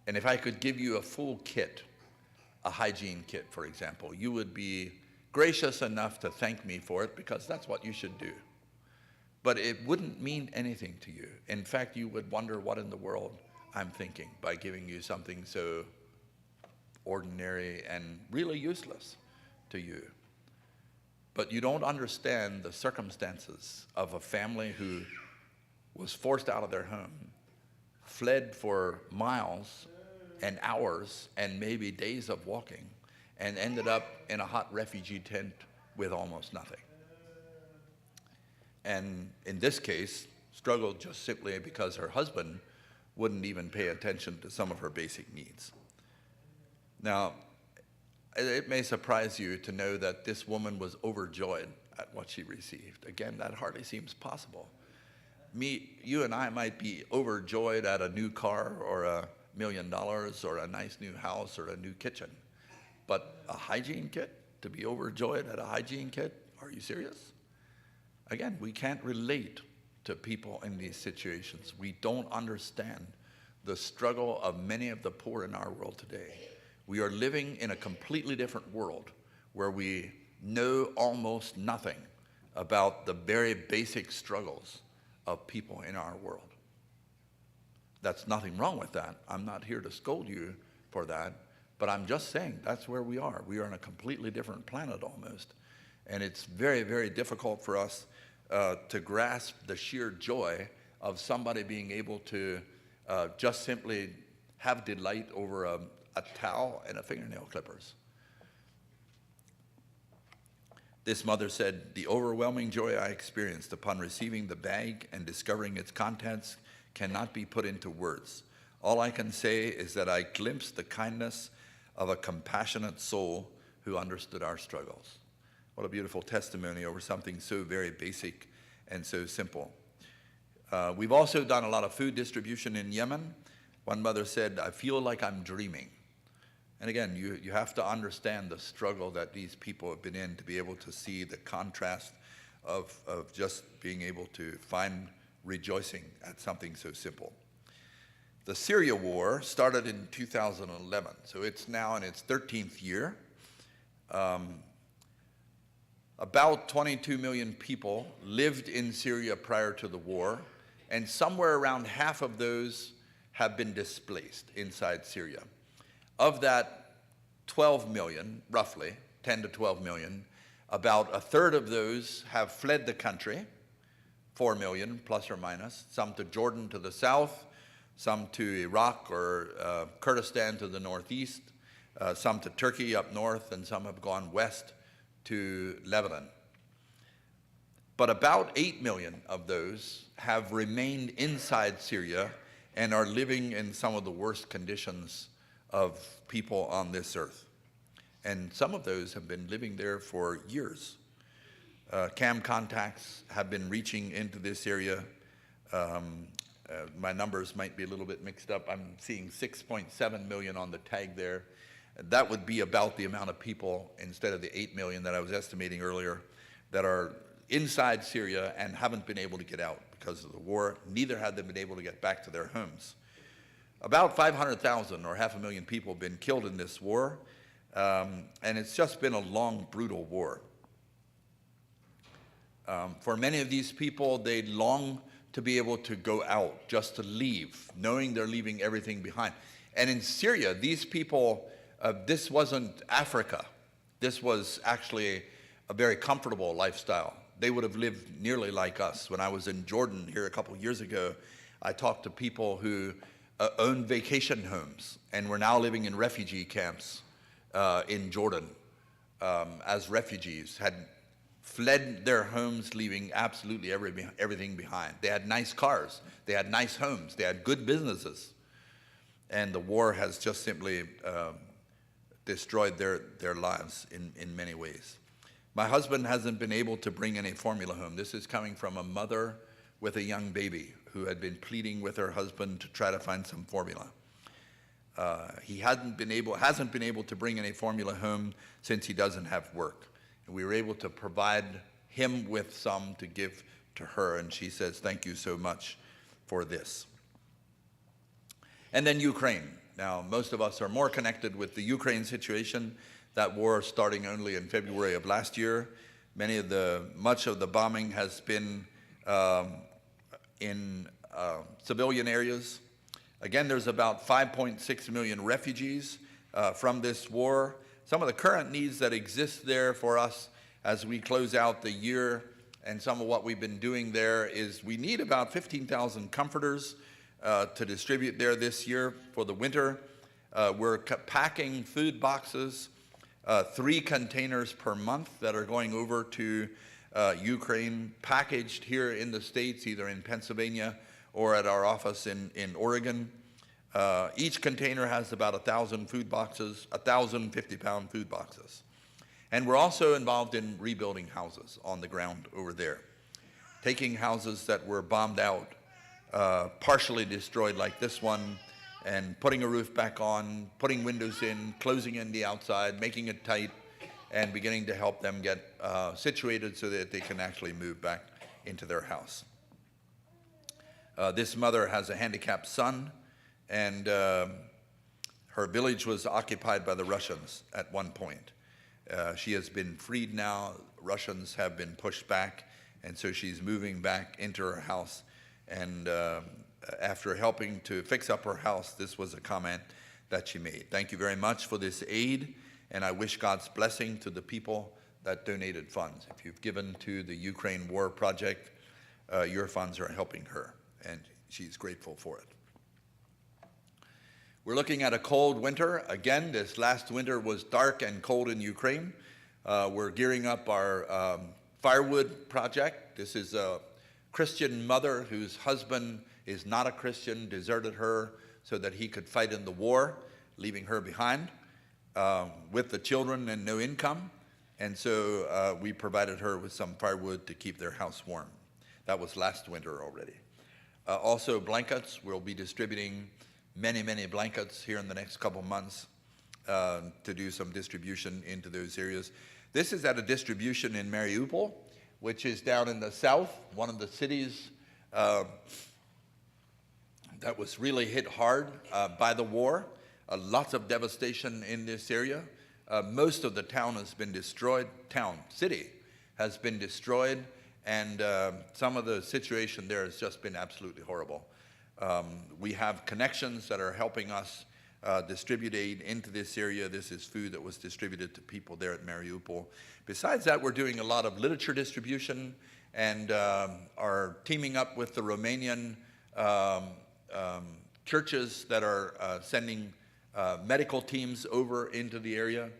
And if I could give you a full kit, a hygiene kit, for example, you would be gracious enough to thank me for it, because that's what you should do. But it wouldn't mean anything to you. In fact, you would wonder what in the world I'm thinking by giving you something so ordinary and really useless to you. But you don't understand the circumstances of a family who was forced out of their home, fled for miles and hours and maybe days of walking, and ended up in a hot refugee tent with almost nothing. And in this case, struggled just simply because her husband wouldn't even pay attention to some of her basic needs. Now, It may surprise you to know that this woman was overjoyed at what she received. Again, that hardly seems possible. You and I might be overjoyed at a new car or $1 million or a nice new house or a new kitchen. But a hygiene kit, to be overjoyed at a hygiene kit, are you serious? Again, we can't relate to people in these situations. We don't understand the struggle of many of the poor in our world today. We are living in a completely different world where we know almost nothing about the very basic struggles of people in our world. That's nothing wrong with that. I'm not here to scold you for that, but I'm just saying that's where we are. We are on a completely different planet almost. And it's very, very difficult for us to grasp the sheer joy of somebody being able to just simply have delight over a towel and a fingernail clippers. This mother said, "The overwhelming joy I experienced upon receiving the bag and discovering its contents cannot be put into words. All I can say is that I glimpsed the kindness of a compassionate soul who understood our struggles." What a beautiful testimony over something so very basic and so simple. We've also done a lot of food distribution in Yemen. One mother said, "I feel like I'm dreaming." And again, you have to understand the struggle that these people have been in to be able to see the contrast of just being able to find rejoicing at something so simple. The Syria war started in 2011, so it's now in its 13th year. About 22 million people lived in Syria prior to the war, and somewhere around half of those have been displaced inside Syria. Of that 12 million, roughly, 10 to 12 million, about a third of those have fled the country, 4 million plus or minus, some to Jordan to the south, some to Iraq or Kurdistan to the northeast, some to Turkey up north, and some have gone west to Lebanon. But about 8 million of those have remained inside Syria and are living in some of the worst conditions of people on this earth. And some of those have been living there for years. CAM contacts have been reaching into this area. My numbers might be a little bit mixed up. I'm seeing 6.7 million on the tag there. That would be about the amount of people, instead of the 8 million that I was estimating earlier, that are inside Syria and haven't been able to get out because of the war. Neither have they been able to get back to their homes. About 500,000 or 500,000 people have been killed in this war, and it's just been a long, brutal war. For many of these people, they long to be able to go out, just to leave, knowing they're leaving everything behind. And in Syria, these people, this wasn't Africa. This was actually a very comfortable lifestyle. They would have lived nearly like us. When I was in Jordan here a couple years ago, I talked to people who owned vacation homes and were now living in refugee camps in Jordan as refugees, had fled their homes, leaving absolutely everything behind. They had nice cars, they had nice homes, they had good businesses. And the war has just simply destroyed their lives in many ways. My husband hasn't been able to bring any formula home. This is coming from a mother with a young baby who had been pleading with her husband to try to find some formula. He hasn't been able to bring any formula home since he doesn't have work. And we were able to provide him with some to give to her, and she says, "Thank you so much for this." And then Ukraine. Now, most of us are more connected with the Ukraine situation. That war starting only in February of last year. Much of the bombing has been in civilian areas. Again, there's about 5.6 million refugees from this war. Some of the current needs that exist there for us as we close out the year, and some of what we've been doing there, is we need about 15,000 comforters to distribute there this year for the winter. We're packing food boxes, 3 containers per month that are going over to Ukraine, packaged here in the States, either in Pennsylvania or at our office in Oregon. Each container has about 1,000 food boxes, 1,000 50-pound food boxes. And we're also involved in rebuilding houses on the ground over there, taking houses that were bombed out, partially destroyed like this one, and putting a roof back on, putting windows in, closing in the outside, making it tight, and beginning to help them get situated so that they can actually move back into their house. This mother has a handicapped son, and her village was occupied by the Russians at one point. She has been freed now. Russians have been pushed back, and so she's moving back into her house. And after helping to fix up her house, this was a comment that she made. Thank you very much for this aid, and I wish God's blessing to the people that donated funds. If you've given to the Ukraine War Project, your funds are helping her, and she's grateful for it. We're looking at a cold winter. Again, this last winter was dark and cold in Ukraine. We're gearing up our firewood project. This is a Christian mother whose husband is not a Christian, deserted her so that he could fight in the war, leaving her behind with the children and no income. And so we provided her with some firewood to keep their house warm. That was last winter already. Also blankets. We'll be distributing many, many blankets here in the next couple months to do some distribution into those areas. This is at a distribution in Mariupol, which is down in the south, one of the cities that was really hit hard by the war. Lots of devastation in this area. Most of the town has been destroyed. City has been destroyed, and some of the situation there has just been absolutely horrible. We have connections that are helping us distribute aid into this area. This is food that was distributed to people there at Mariupol. Besides that, we're doing a lot of literature distribution and are teaming up with the Romanian churches that are sending medical teams over into the area,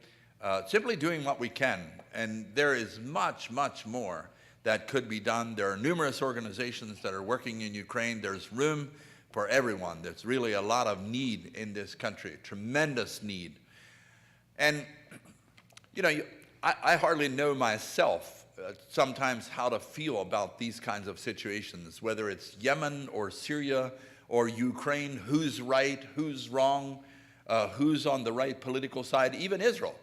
simply doing what we can. And there is much, much more that could be done. There are numerous organizations that are working in Ukraine. There's room for everyone. There's really a lot of need in this country, tremendous need. And, you know, I hardly know myself sometimes how to feel about these kinds of situations, whether it's Yemen or Syria or Ukraine, who's right, who's wrong, who's on the right political side, even Israel.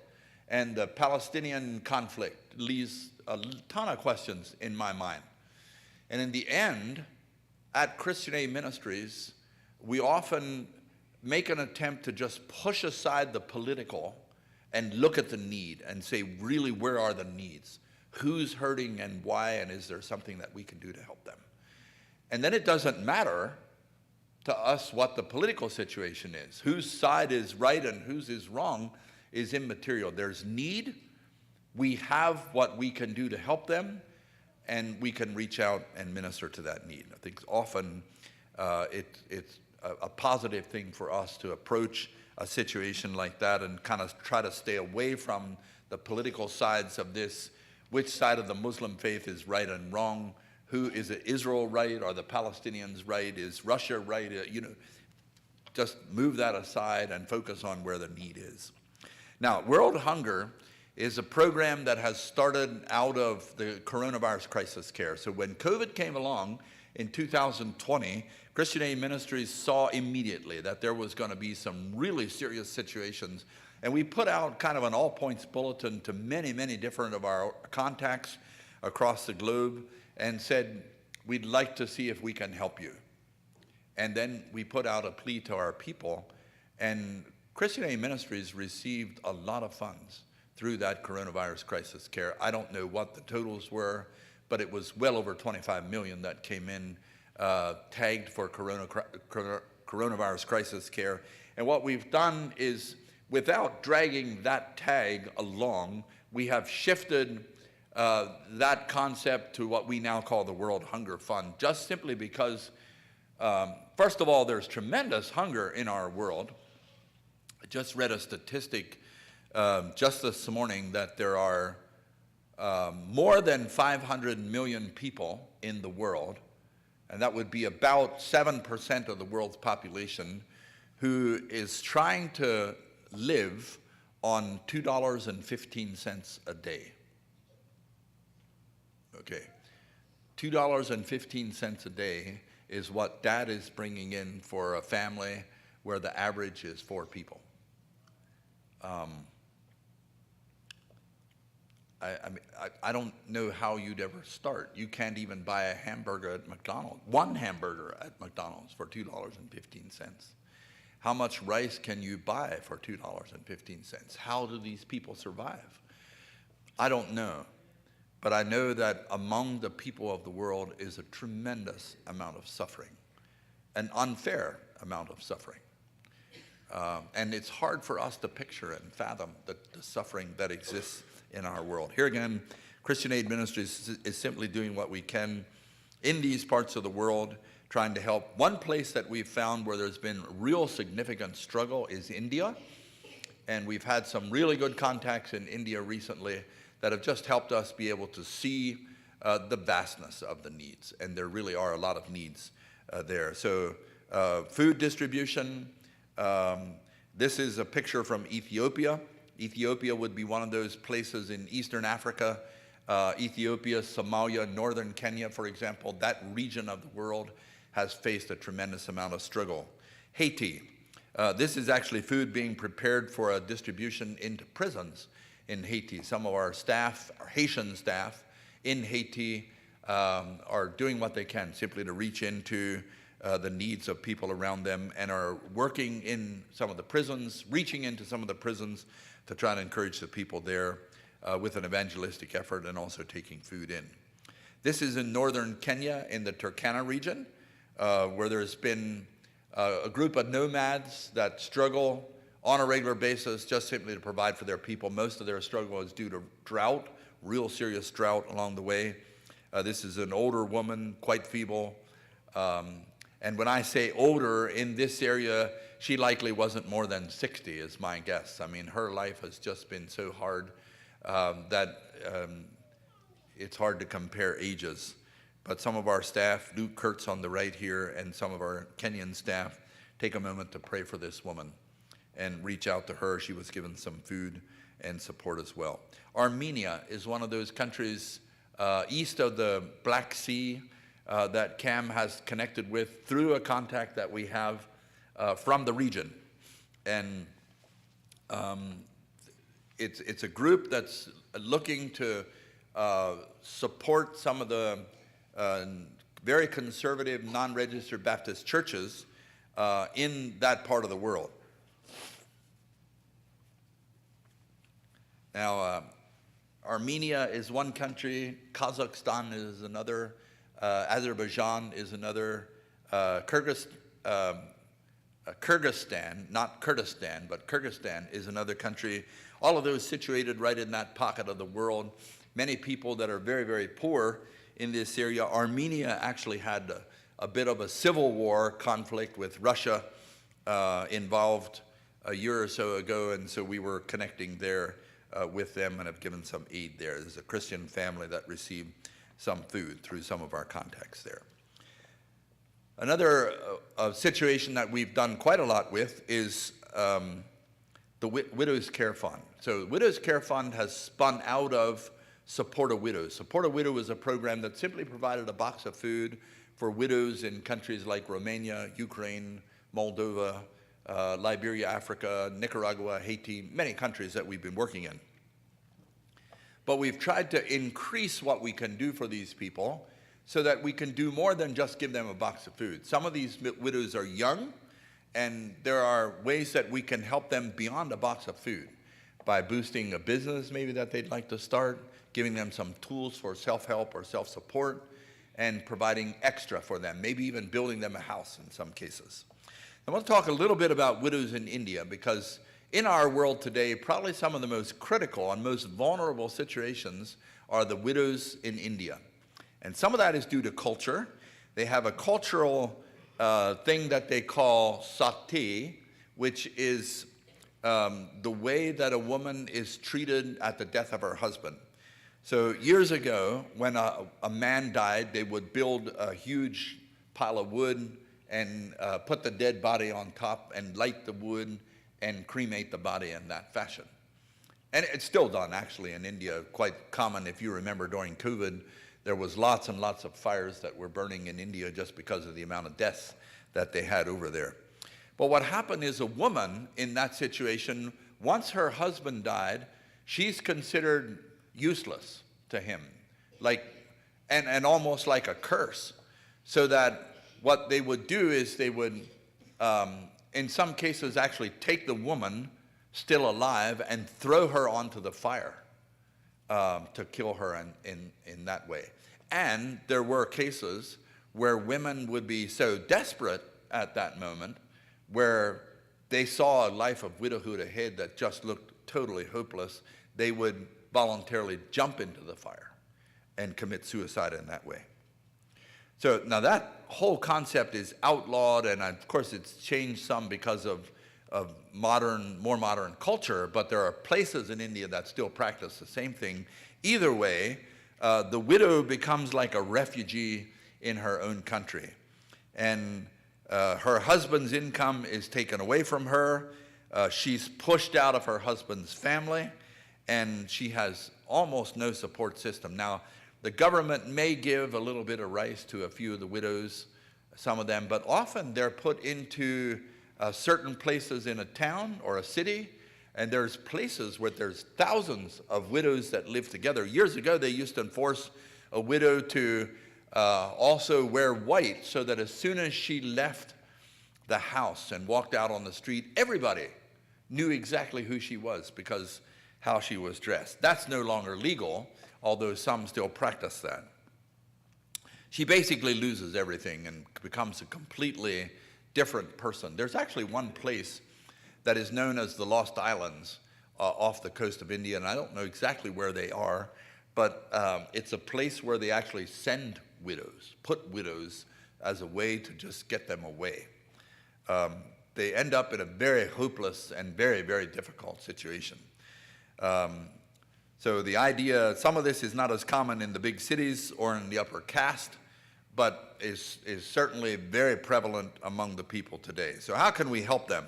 And the Palestinian conflict leaves a ton of questions in my mind. And in the end, at Christian Aid Ministries, we often make an attempt to just push aside the political and look at the need and say, really, where are the needs? Who's hurting and why, and is there something that we can do to help them? And then it doesn't matter to us what the political situation is. Whose side is right and whose is wrong is immaterial. There's need. We have what we can do to help them, and we can reach out and minister to that need. I think often it's a positive thing for us to approach a situation like that and kind of try to stay away from the political sides of this. Which side of the Muslim faith is right and wrong? Who is it, Israel right? Are the Palestinians right? Is Russia right? You know, just move that aside and focus on where the need is. Now, World Hunger is a program that has started out of the coronavirus crisis care. So when COVID came along in 2020, Christian Aid Ministries saw immediately that there was going to be some really serious situations. And we put out kind of an all-points bulletin to many, many different of our contacts across the globe and said, we'd like to see if we can help you. And then we put out a plea to our people, and Christian Aid Ministries received a lot of funds through that coronavirus crisis care. I don't know what the totals were, but it was well over 25 million that came in tagged for coronavirus crisis care. And what we've done is, without dragging that tag along, we have shifted that concept to what we now call the World Hunger Fund, just simply because, first of all, there's tremendous hunger in our world. I just read a statistic just this morning that there are more than 500 million people in the world, and that would be about 7% of the world's population, who is trying to live on $2.15 a day. Okay, $2.15 a day is what Dad is bringing in for a family where the average is 4 people. I don't know how you'd ever start. You can't even buy a hamburger at McDonald's, one hamburger at McDonald's for $2.15. How much rice can you buy for $2.15? How do these people survive? I don't know. But I know that among the people of the world is a tremendous amount of suffering, an unfair amount of suffering. And it's hard for us to picture and fathom the suffering that exists in our world. Here again, Christian Aid Ministries is simply doing what we can in these parts of the world, trying to help. One place that we've found where there's been real significant struggle is India. And we've had some really good contacts in India recently that have just helped us be able to see the vastness of the needs. And there really are a lot of needs there. So food distribution. This is a picture from Ethiopia. Ethiopia would be one of those places in Eastern Africa. Ethiopia, Somalia, northern Kenya, for example, that region of the world has faced a tremendous amount of struggle. Haiti. This is actually food being prepared for a distribution into prisons in Haiti. Some of our staff, our Haitian staff in Haiti, are doing what they can simply to reach into the needs of people around them, and are working in some of the prisons, reaching into some of the prisons to try to encourage the people there with an evangelistic effort, and also taking food in. This is in northern Kenya in the Turkana region, where there's been a group of nomads that struggle on a regular basis just simply to provide for their people. Most of their struggle is due to drought, real serious drought along the way. This is an older woman, quite feeble. And when I say older, in this area, she likely wasn't more than 60 is my guess. I mean, her life has just been so hard that it's hard to compare ages. But some of our staff, Luke Kurtz on the right here, and some of our Kenyan staff, take a moment to pray for this woman and reach out to her. She was given some food and support as well. Armenia is one of those countries east of the Black Sea that Cam has connected with through a contact that we have from the region. And it's a group that's looking to support some of the very conservative, non-registered Baptist churches in that part of the world. Now, Armenia is one country, Kazakhstan is another, Azerbaijan is another, Kyrgyzstan, not Kurdistan, but Kyrgyzstan is another country. All of those situated right in that pocket of the world. Many people that are very, very poor in this area. Armenia actually had a bit of a civil war conflict with Russia involved a year or so ago, and so we were connecting there with them and have given some aid there. There's a Christian family that received some food through some of our contacts there. Another situation that we've done quite a lot with is the Widows Care Fund. So the Widows Care Fund has spun out of Support a Widow. Support a Widow is a program that simply provided a box of food for widows in countries like Romania, Ukraine, Moldova, Liberia, Africa, Nicaragua, Haiti, many countries that we've been working in. But we've tried to increase what we can do for these people so that we can do more than just give them a box of food. Some of these widows are young, and there are ways that we can help them beyond a box of food by boosting a business maybe that they'd like to start, giving them some tools for self-help or self-support, and providing extra for them, maybe even building them a house in some cases. I want to talk a little bit about widows in India, because in our world today, probably some of the most critical and most vulnerable situations are the widows in India. And some of that is due to culture. They have a cultural thing that they call sati, which is the way that a woman is treated at the death of her husband. So years ago, when a man died, they would build a huge pile of wood and put the dead body on top and light the wood and cremate the body in that fashion. And it's still done, actually, in India, quite common. If you remember, during COVID, there was lots and lots of fires that were burning in India just because of the amount of deaths that they had over there. But what happened is, a woman in that situation, once her husband died, she's considered useless to him, and almost like a curse. So that what they would do is they would, in some cases, actually take the woman still alive and throw her onto the fire to kill her in that way. And there were cases where women would be so desperate at that moment, where they saw a life of widowhood ahead that just looked totally hopeless, they would voluntarily jump into the fire and commit suicide in that way. So now that whole concept is outlawed, and of course it's changed some because of more modern culture, but there are places in India that still practice the same thing. Either way, the widow becomes like a refugee in her own country. And her husband's income is taken away from her. She's pushed out of her husband's family, and she has almost no support system. Now, the government may give a little bit of rice to a few of the widows, some of them, but often they're put into certain places in a town or a city, and there's places where there's thousands of widows that live together. Years ago, they used to enforce a widow to also wear white, so that as soon as she left the house and walked out on the street, everybody knew exactly who she was because how she was dressed. That's no longer legal, although some still practice that. She basically loses everything and becomes a completely different person. There's actually one place that is known as the Lost Islands off the coast of India, and I don't know exactly where they are, but it's a place where they actually send widows, put widows as a way to just get them away. They end up in a very hopeless and very, very difficult situation. So the idea, some of this is not as common in the big cities or in the upper caste, but is certainly very prevalent among the people today. So how can we help them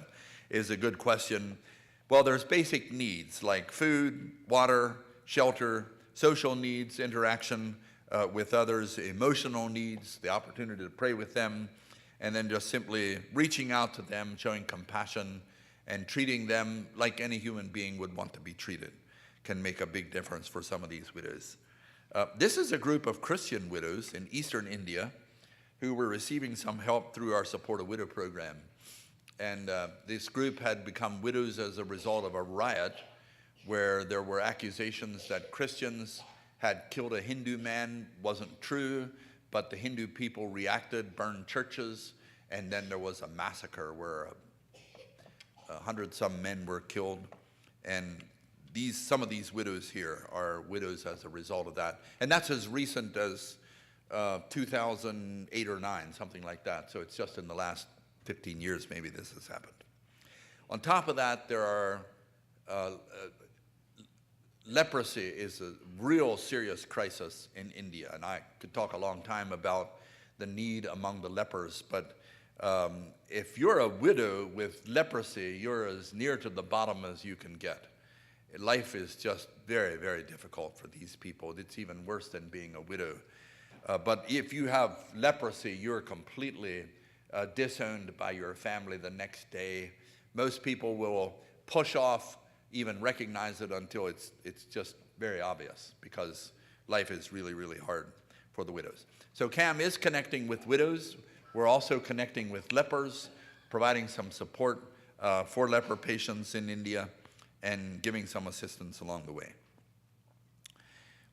is a good question. Well, there's basic needs like food, water, shelter, social needs, interaction with others, emotional needs, the opportunity to pray with them, and then just simply reaching out to them, showing compassion, and treating them like any human being would want to be treated can make a big difference for some of these widows. This is a group of Christian widows in eastern India who were receiving some help through our Support a Widow program. And this group had become widows as a result of a riot where there were accusations that Christians had killed a Hindu man. Wasn't true, but the Hindu people reacted, burned churches, and then there was a massacre where 100-some men were killed. And some of these widows here are widows as a result of that. And that's as recent as 2008 or 9, something like that. So it's just in the last 15 years maybe this has happened. On top of that, there are leprosy is a real serious crisis in India. And I could talk a long time about the need among the lepers, but if you're a widow with leprosy, you're as near to the bottom as you can get. Life is just very, very difficult for these people. It's even worse than being a widow. But if you have leprosy, you're completely disowned by your family the next day. Most people will push off, even recognize it until it's just very obvious, because life is really, really hard for the widows. So CAM is connecting with widows. We're also connecting with lepers, providing some support for leper patients in India, and giving some assistance along the way.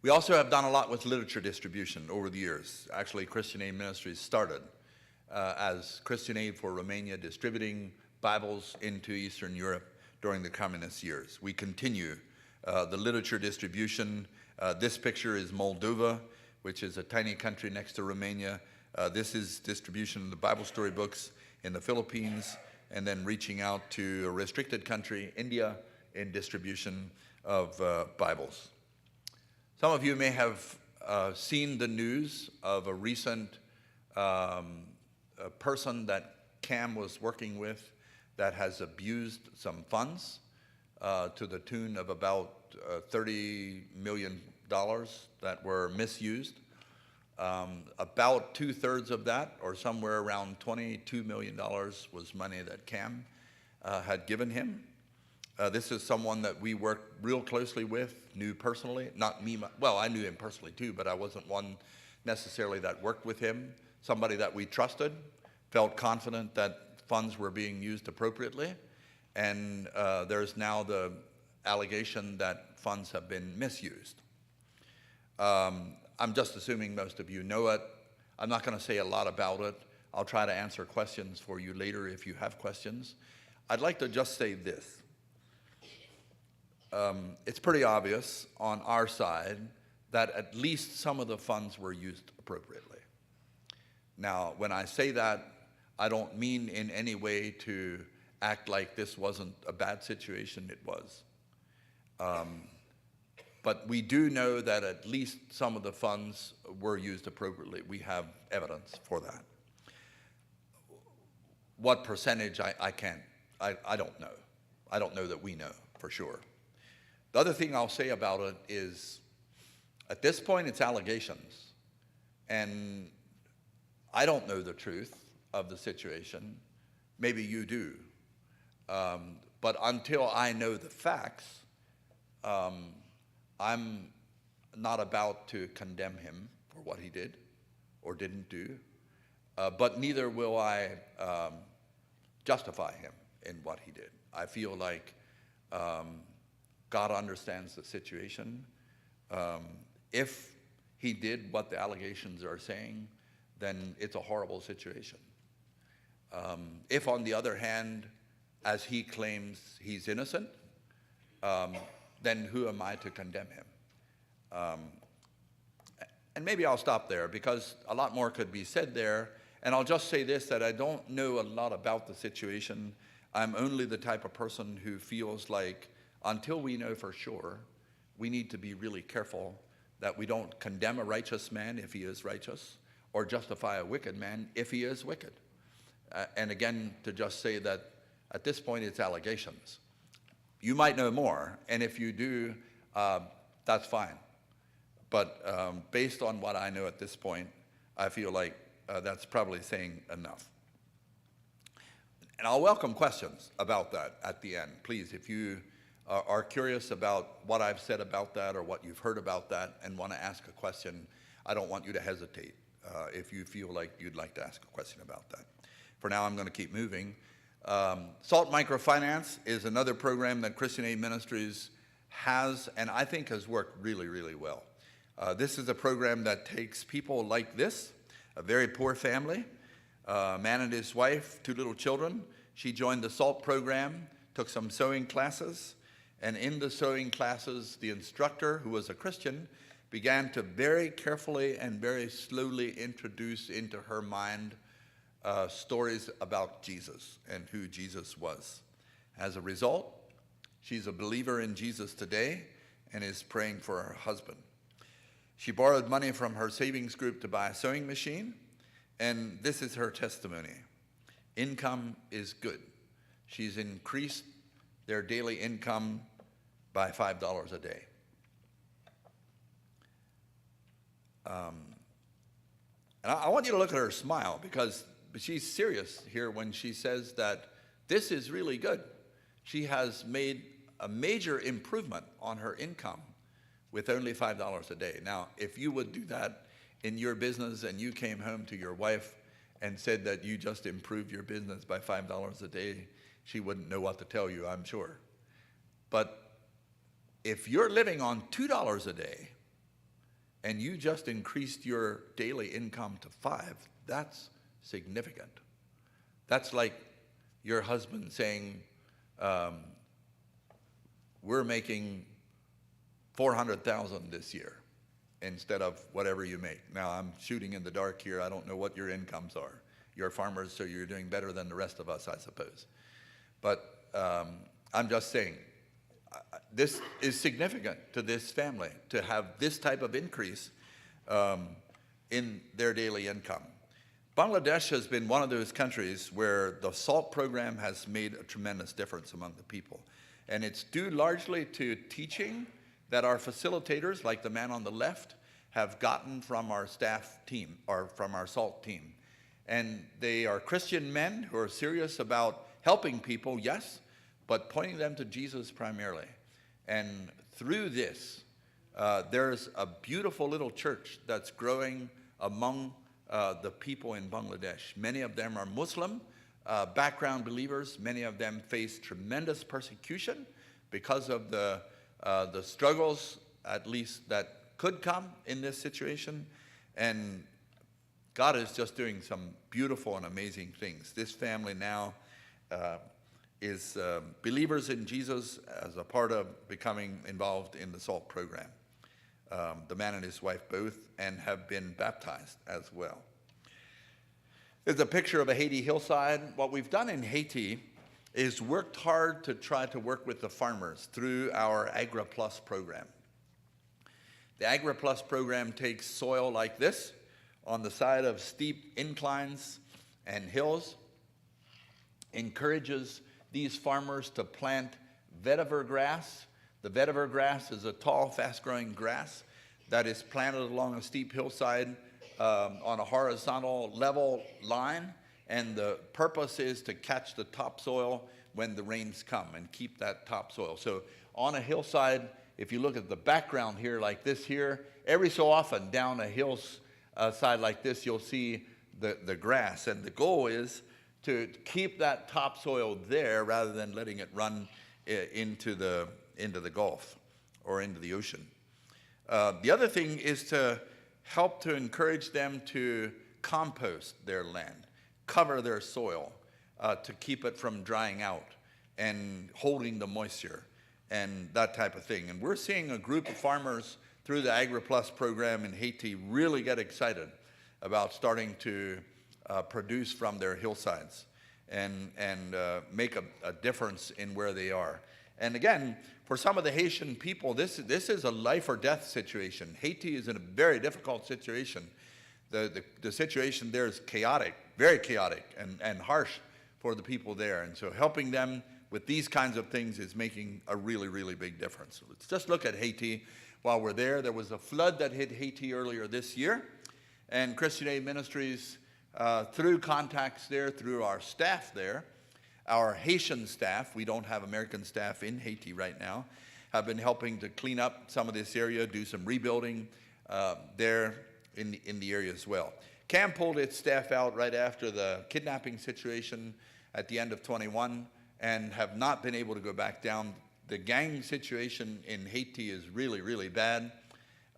We also have done a lot with literature distribution over the years. Actually, Christian Aid Ministries started as Christian Aid for Romania, distributing Bibles into Eastern Europe during the communist years. We continue the literature distribution. This picture is Moldova, which is a tiny country next to Romania. This is distribution of the Bible story books in the Philippines, and then reaching out to a restricted country, India, in distribution of Bibles. Some of you may have seen the news of a recent a person that Cam was working with that has abused some funds to the tune of about $30 million that were misused. About 2/3 of that, or somewhere around $22 million, was money that Cam had given him. This is someone that we worked real closely with, knew personally. Not me, well, I knew him personally too, but I wasn't one necessarily that worked with him. Somebody that we trusted, felt confident that funds were being used appropriately, and there's now the allegation that funds have been misused. I'm just assuming most of you know it. I'm not going to say a lot about it. I'll try to answer questions for you later if you have questions. I'd like to just say this. It's pretty obvious on our side that at least some of the funds were used appropriately. Now, when I say that, I don't mean in any way to act like this wasn't a bad situation. It was. But we do know that at least some of the funds were used appropriately. We have evidence for that. What percentage, I don't know. I don't know that we know for sure. The other thing I'll say about it is, at this point, it's allegations. And I don't know the truth of the situation. Maybe you do. But until I know the facts, I'm not about to condemn him for what he did or didn't do, but neither will I justify him in what he did. I feel like God understands the situation. If he did what the allegations are saying, then it's a horrible situation. If, on the other hand, as he claims, he's innocent, then who am I to condemn him? And maybe I'll stop there, because a lot more could be said there. And I'll just say this, that I don't know a lot about the situation. I'm only the type of person who feels like until we know for sure, we need to be really careful that we don't condemn a righteous man if he is righteous, or justify a wicked man if he is wicked. And again, to just say that at this point it's allegations. You might know more, and if you do, that's fine. But based on what I know at this point, I feel like that's probably saying enough. And I'll welcome questions about that at the end. Please, if you are curious about what I've said about that or what you've heard about that and want to ask a question, I don't want you to hesitate if you feel like you'd like to ask a question about that. For now, I'm going to keep moving. SALT Microfinance is another program that Christian Aid Ministries has, and I think has worked really, really well. This is a program that takes people like this, a very poor family, a man and his wife, 2 little children. She joined the SALT program, took some sewing classes, and in the sewing classes, the instructor, who was a Christian, began to very carefully and very slowly introduce into her mind stories about Jesus and who Jesus was. As a result, she's a believer in Jesus today and is praying for her husband. She borrowed money from her savings group to buy a sewing machine, and this is her testimony. Income is good. She's increased their daily income by $5 a day. And I want you to look at her smile, because she's serious here when she says that this is really good. She has made a major improvement on her income with only $5 a day. Now, if you would do that in your business and you came home to your wife and said that you just improved your business by $5 a day, she wouldn't know what to tell you, I'm sure. But if you're living on $2 a day and you just increased your daily income to $5, that's significant. That's like your husband saying, we're making $400,000 this year instead of whatever you make. Now, I'm shooting in the dark here. I don't know what your incomes are. You're farmers, so you're doing better than the rest of us, I suppose. But I'm just saying, this is significant to this family to have this type of increase in their daily income. Bangladesh has been one of those countries where the SALT program has made a tremendous difference among the people. And it's due largely to teaching that our facilitators, like the man on the left, have gotten from our staff team, or from our SALT team. And they are Christian men who are serious about helping people, yes, but pointing them to Jesus primarily. And through this, there's a beautiful little church that's growing among the people in Bangladesh. Many of them are Muslim background believers. Many of them face tremendous persecution because of the struggles, at least, that could come in this situation. And God is just doing some beautiful and amazing things. This family now is believers in Jesus as a part of becoming involved in the SALT program. The man and his wife both, and have been baptized as well. There's a picture of a Haiti hillside. What we've done in Haiti is worked hard to try to work with the farmers through our Agri Plus program. The Agri Plus program takes soil like this on the side of steep inclines and hills, encourages these farmers to plant vetiver grass. The vetiver grass is a tall, fast-growing grass that is planted along a steep hillside on a horizontal level line, and the purpose is to catch the topsoil when the rains come and keep that topsoil. So on a hillside, if you look at the background here, like this here, every so often down a hillside like this, you'll see the grass, and the goal is to keep that topsoil there rather than letting it run into the Gulf or into the ocean. The other thing is to help to encourage them to compost their land, cover their soil to keep it from drying out and holding the moisture and that type of thing. And we're seeing a group of farmers through the Agri Plus program in Haiti really get excited about starting to produce from their hillsides and make a difference in where they are. And again, for some of the Haitian people, this is a life or death situation. Haiti is in a very difficult situation. The situation there is chaotic, very chaotic and harsh for the people there. And so helping them with these kinds of things is making a really, really big difference. Let's just look at Haiti. While we're there, there was a flood that hit Haiti earlier this year. And Christian Aid Ministries, through contacts there, through our staff there, our Haitian staff, we don't have American staff in Haiti right now, have been helping to clean up some of this area, do some rebuilding there in the area as well. CAM pulled its staff out right after the kidnapping situation at the end of 21 and have not been able to go back down. The gang situation in Haiti is really, really bad.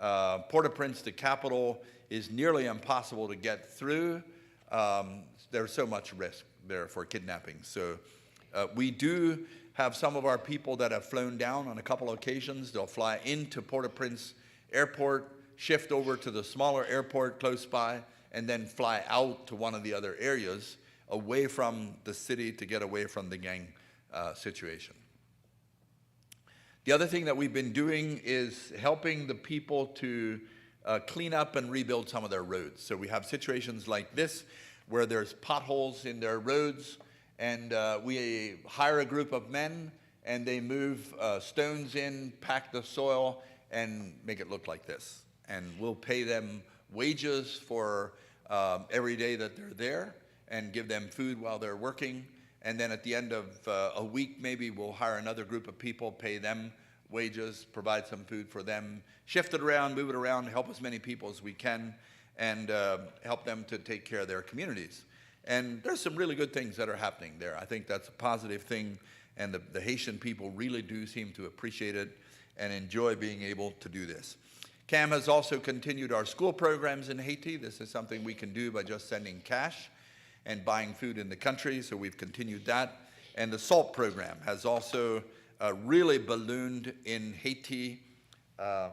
Port-au-Prince, the capital, is nearly impossible to get through. There's so much risk there for kidnapping. So we do have some of our people that have flown down on a couple of occasions. They'll fly into Port-au-Prince Airport, shift over to the smaller airport close by, and then fly out to one of the other areas away from the city to get away from the gang situation. The other thing that we've been doing is helping the people to clean up and rebuild some of their roads. So we have situations like this where there's potholes in their roads, and we hire a group of men, and they move stones in, pack the soil, and make it look like this. And we'll pay them wages for every day that they're there and give them food while they're working. And then at the end of a week, maybe we'll hire another group of people, pay them wages, provide some food for them, shift it around, move it around, help as many people as we can, and help them to take care of their communities. And there's some really good things that are happening there. I think that's a positive thing, and the Haitian people really do seem to appreciate it and enjoy being able to do this. CAM has also continued our school programs in Haiti. This is something we can do by just sending cash and buying food in the country, so we've continued that. And the SALT program has also really ballooned in Haiti. I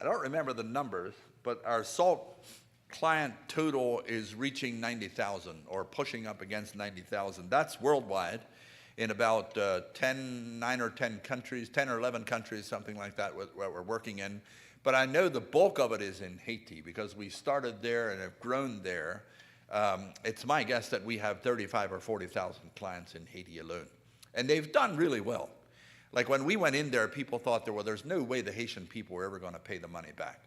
don't remember the numbers, but our SALT client total is reaching 90,000 or pushing up against 90,000. That's worldwide in about 9 or 10 countries, 10 or 11 countries, something like that, where we're working in, but I know the bulk of it is in Haiti because we started there and have grown there. It's my guess that we have 35 or 40,000 clients in Haiti alone. And they've done really well. Like when we went in there, people thought there's no way the Haitian people were ever going to pay the money back.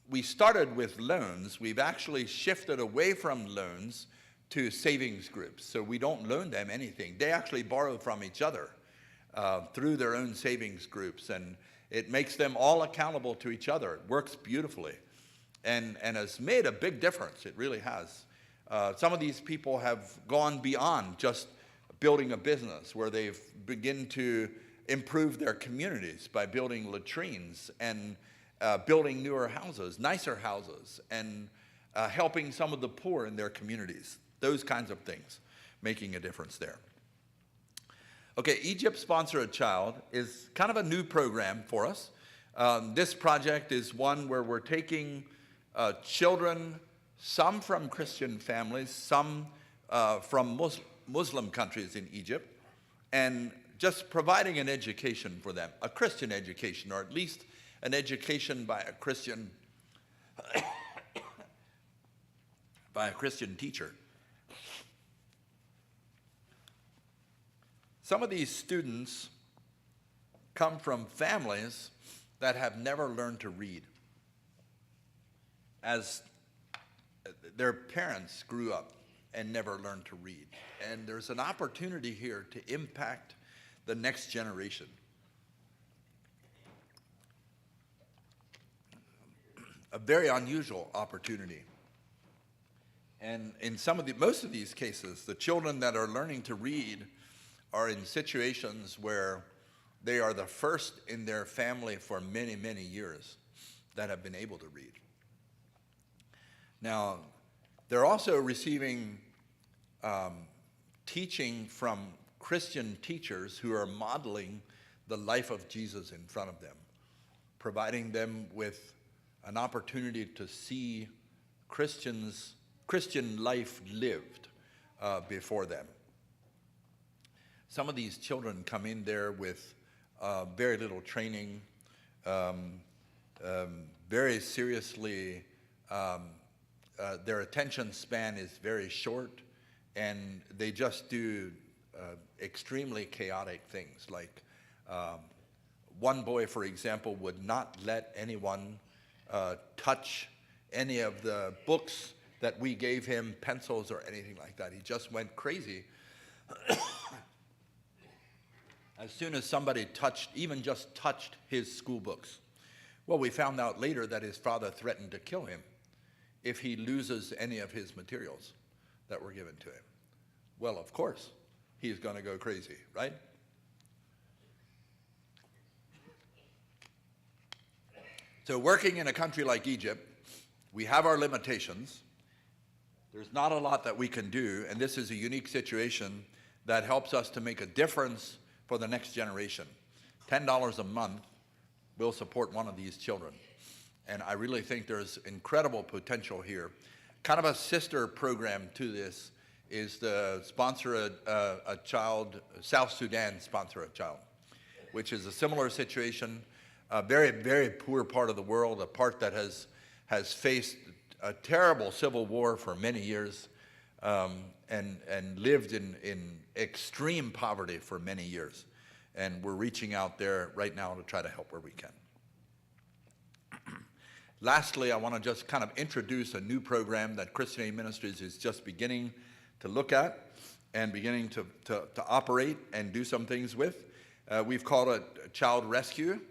We started with loans. We've actually shifted away from loans to savings groups. So we don't loan them anything. They actually borrow from each other through their own savings groups. And it makes them all accountable to each other. It works beautifully and has made a big difference. It really has. Some of these people have gone beyond just building a business where they've begun to improve their communities by building latrines and building newer houses, nicer houses, and helping some of the poor in their communities. Those kinds of things, making a difference there. Okay, Egypt Sponsor a Child is kind of a new program for us. This project is one where we're taking children, some from Christian families, some from Muslim countries in Egypt, and just providing an education for them, a Christian education, or at least an education by a Christian teacher. Some of these students come from families that have never learned to read, as their parents grew up and never learned to read. And there's an opportunity here to impact the next generation. A very unusual opportunity. And in most of these cases, the children that are learning to read are in situations where they are the first in their family for many, many years that have been able to read. Now, they're also receiving teaching from Christian teachers who are modeling the life of Jesus in front of them, providing them with an opportunity to see Christian life lived before them. Some of these children come in there with very little training, very seriously, their attention span is very short, and they just do extremely chaotic things. Like one boy, for example, would not let anyone touch any of the books that we gave him, pencils or anything like that. He just went crazy. As soon as somebody even just touched his school books. Well, we found out later that his father threatened to kill him if he loses any of his materials that were given to him. Well, of course, he's going to go crazy, right? So working in a country like Egypt, we have our limitations. There's not a lot that we can do, and this is a unique situation that helps us to make a difference for the next generation. $10 a month will support one of these children. And I really think there's incredible potential here. Kind of a sister program to this is the Sponsor a Child, South Sudan Sponsor a Child, which is a similar situation, a very, very poor part of the world, a part that has faced a terrible civil war for many years, and lived in extreme poverty for many years. And we're reaching out there right now to try to help where we can. Lastly, I want to just kind of introduce a new program that Christian Aid Ministries is just beginning to look at and beginning to operate and do some things with. We've called it Child Rescue.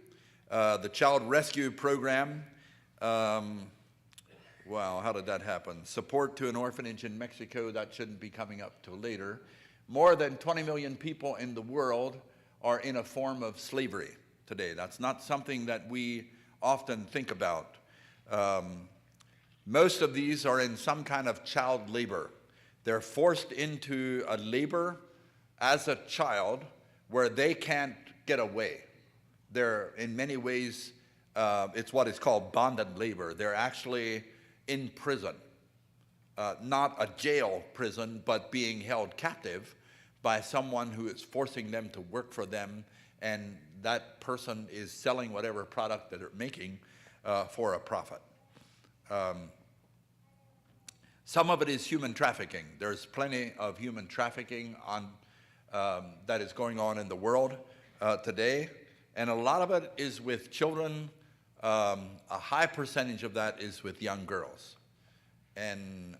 The Child Rescue Program, wow, how did that happen? Support to an orphanage in Mexico, that shouldn't be coming up till later. More than 20 million people in the world are in a form of slavery today. That's not something that we often think about. Most of these are in some kind of child labor. They're forced into a labor as a child where they can't get away. They're, in many ways, it's what is called bonded labor. They're actually in prison, not a jail prison, but being held captive by someone who is forcing them to work for them, and that person is selling whatever product that they're making for a profit. Some of it is human trafficking. There's plenty of human trafficking that is going on in the world today, and a lot of it is with children. A high percentage of that is with young girls. And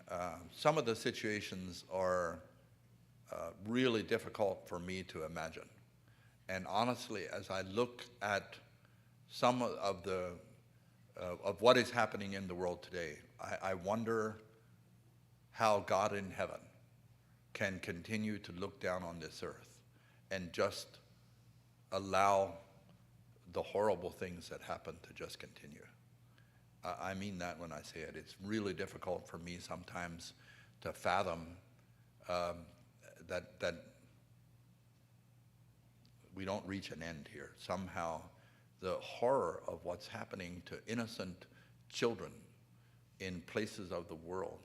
some of the situations are really difficult for me to imagine. And honestly, as I look at some of what is happening in the world today, I wonder how God in heaven can continue to look down on this earth and just allow the horrible things that happen to just continue. I mean that when I say it. It's really difficult for me sometimes to fathom that we don't reach an end here. Somehow the horror of what's happening to innocent children in places of the world,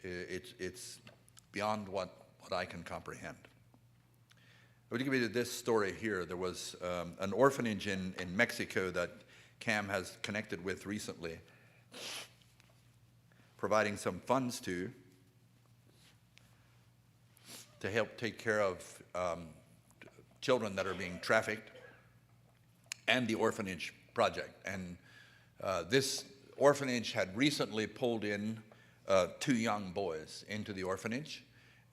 it's beyond what I can comprehend. I would give you this story here. There was an orphanage in Mexico that Cam has connected with recently, providing some funds to help take care of children that are being trafficked, and the orphanage project. And this orphanage had recently pulled in 2 young boys into the orphanage,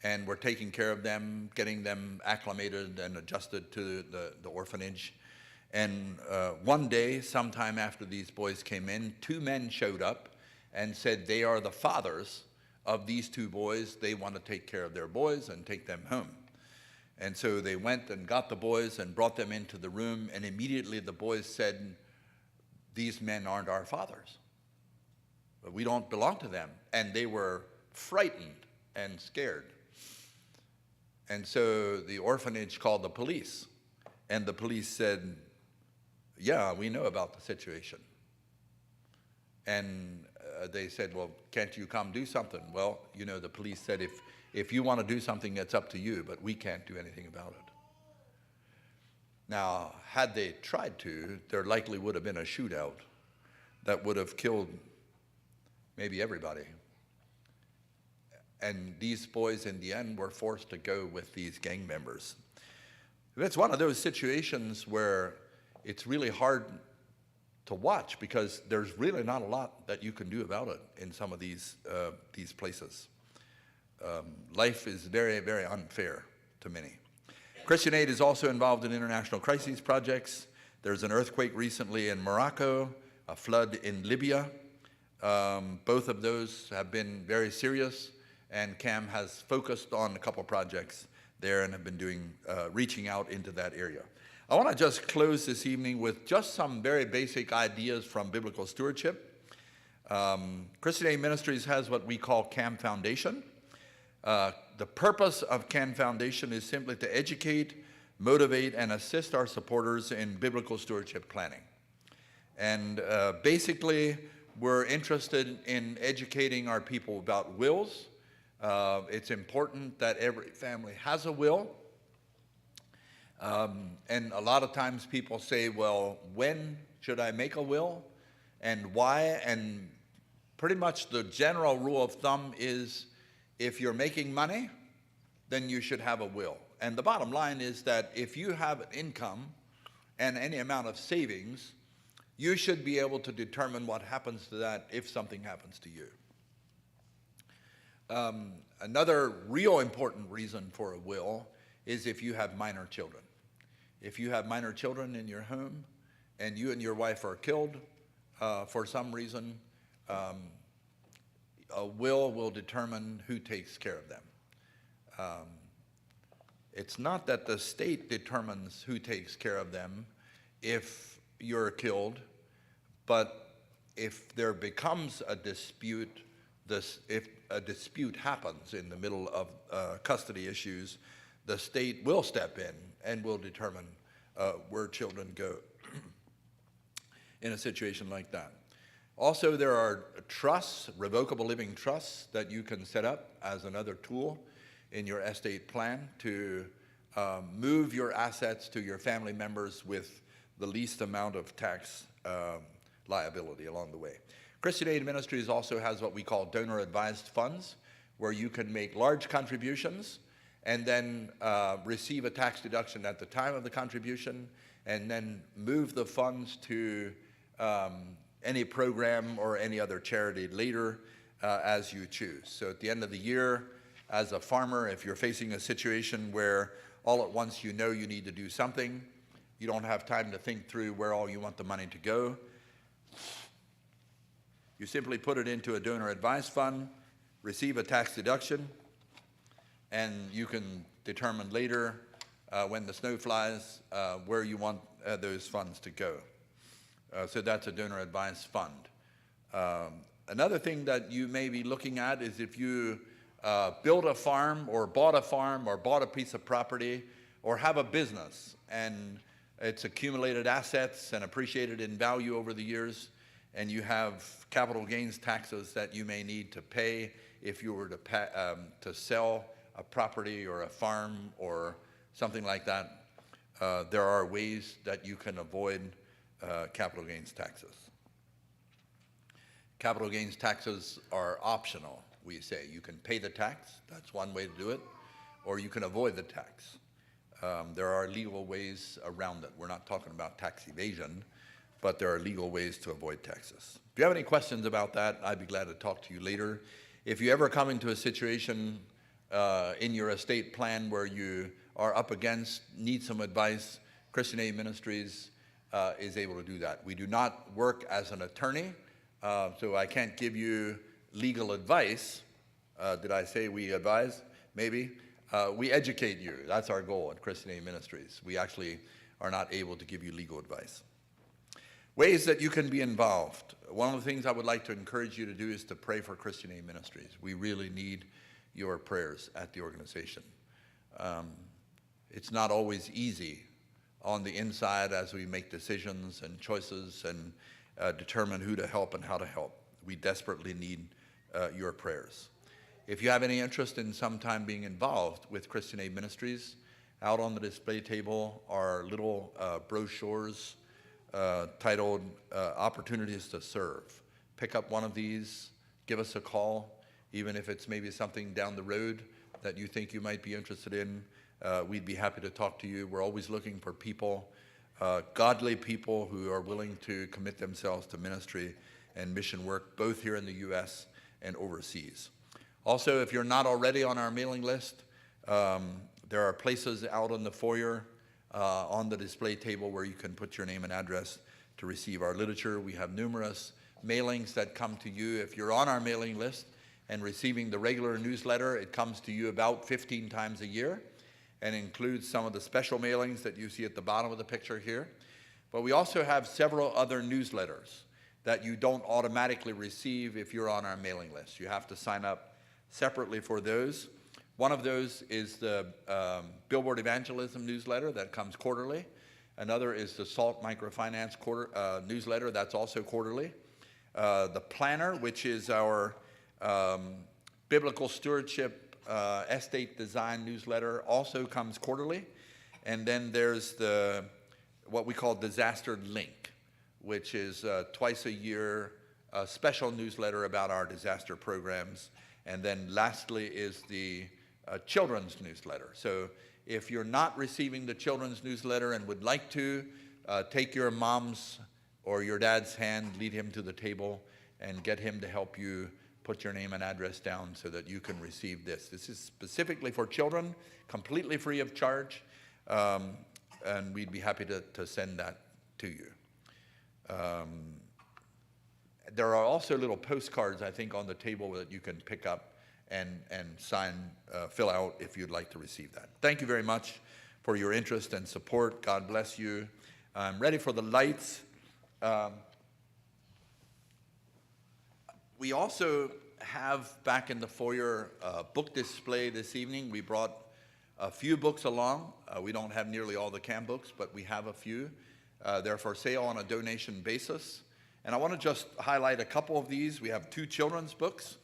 and we're taking care of them, getting them acclimated and adjusted to the orphanage. And one day, sometime after these boys came in, 2 men showed up and said they are the fathers of these 2 boys. They want to take care of their boys and take them home. And so they went and got the boys and brought them into the room, and immediately the boys said, "These men aren't our fathers. We don't belong to them." And they were frightened and scared. And so the orphanage called the police, and the police said, "Yeah, we know about the situation." And they said, "Well, can't you come do something?" Well, the police said, if you want to do something, it's up to you, but we can't do anything about it. Now, had they tried to, there likely would have been a shootout that would have killed maybe everybody. And these boys, in the end, were forced to go with these gang members. It's one of those situations where it's really hard to watch, because there's really not a lot that you can do about it in some of these places. Life is very, very unfair to many. Christian Aid is also involved in international crises projects. There's an earthquake recently in Morocco, a flood in Libya. Both of those have been very serious, and Cam has focused on a couple projects there and have been doing reaching out into that area. I want to just close this evening with just some very basic ideas from biblical stewardship. Christian Aid Ministries has what we call CAM Foundation. The purpose of CAM Foundation is simply to educate, motivate, and assist our supporters in biblical stewardship planning. And basically, we're interested in educating our people about wills. It's important that every family has a will. And a lot of times people say, well, when should I make a will and why? And pretty much the general rule of thumb is, if you're making money, then you should have a will. And the bottom line is that if you have an income and any amount of savings, you should be able to determine what happens to that if something happens to you. Another real important reason for a will is if you have minor children. If you have minor children in your home and you and your wife are killed for some reason, a will determine who takes care of them. It's not that the state determines who takes care of them if you're killed, but if there becomes a dispute, if a dispute happens in the middle of custody issues, the state will step in and will determine where children go in a situation like that. Also, there are trusts, revocable living trusts, that you can set up as another tool in your estate plan to move your assets to your family members with the least amount of tax liability along the way. Christian Aid Ministries also has what we call donor-advised funds, where you can make large contributions and then receive a tax deduction at the time of the contribution, and then move the funds to any program or any other charity later as you choose. So at the end of the year, as a farmer, if you're facing a situation where all at once you know you need to do something, you don't have time to think through where all you want the money to go, you simply put it into a donor advised fund, receive a tax deduction, and you can determine later when the snow flies where you want those funds to go. So that's a donor advised fund. Another thing that you may be looking at is if you build a farm or bought a piece of property or have a business and it's accumulated assets and appreciated in value over the years, and you have capital gains taxes that you may need to pay if you were to sell a property or a farm or something like that. There are ways that you can avoid capital gains taxes. Capital gains taxes are optional, we say. You can pay the tax, that's one way to do it, or you can avoid the tax. There are legal ways around it. We're not talking about tax evasion, but there are legal ways to avoid taxes. If you have any questions about that, I'd be glad to talk to you later. If you ever come into a situation in your estate plan where you are up against, need some advice, Christian Aid Ministries is able to do that. We do not work as an attorney, so I can't give you legal advice. Did I say we advise? Maybe. We educate you. That's our goal at Christian Aid Ministries. We actually are not able to give you legal advice. Ways that you can be involved. One of the things I would like to encourage you to do is to pray for Christian Aid Ministries. We really need your prayers at the organization. It's not always easy on the inside as we make decisions and choices and determine who to help and how to help. We desperately need your prayers. If you have any interest in sometime being involved with Christian Aid Ministries, out on the display table are little brochures titled Opportunities to Serve. Pick up one of these, give us a call, even if it's maybe something down the road that you think you might be interested in. We'd be happy to talk to you. We're always looking for people, godly people who are willing to commit themselves to ministry and mission work, both here in the U.S. and overseas. Also, if you're not already on our mailing list, there are places out in the foyer on the display table where you can put your name and address to receive our literature. We have numerous mailings that come to you. If you're on our mailing list and receiving the regular newsletter, it comes to you about 15 times a year and includes some of the special mailings that you see at the bottom of the picture here. But we also have several other newsletters that you don't automatically receive if you're on our mailing list. You have to sign up separately for those. One of those is the Billboard Evangelism newsletter that comes quarterly. Another is the SALT Microfinance newsletter that's also quarterly. The Planner, which is our Biblical Stewardship Estate Design newsletter, also comes quarterly. And then there's what we call Disaster Link, which is twice a year a special newsletter about our disaster programs. And then lastly is the children's newsletter. So if you're not receiving the children's newsletter and would like to, take your mom's or your dad's hand, lead him to the table, and get him to help you put your name and address down so that you can receive this. This is specifically for children, completely free of charge, and we'd be happy to send that to you. There are also little postcards, I think, on the table that you can pick up and sign, fill out if you'd like to receive that. Thank you very much for your interest and support. God bless you. I'm ready for the lights. We also have back in the foyer a book display this evening. We brought a few books along. We don't have nearly all the CAM books, but we have a few. They're for sale on a donation basis. And I want to just highlight a couple of these. We have two children's books.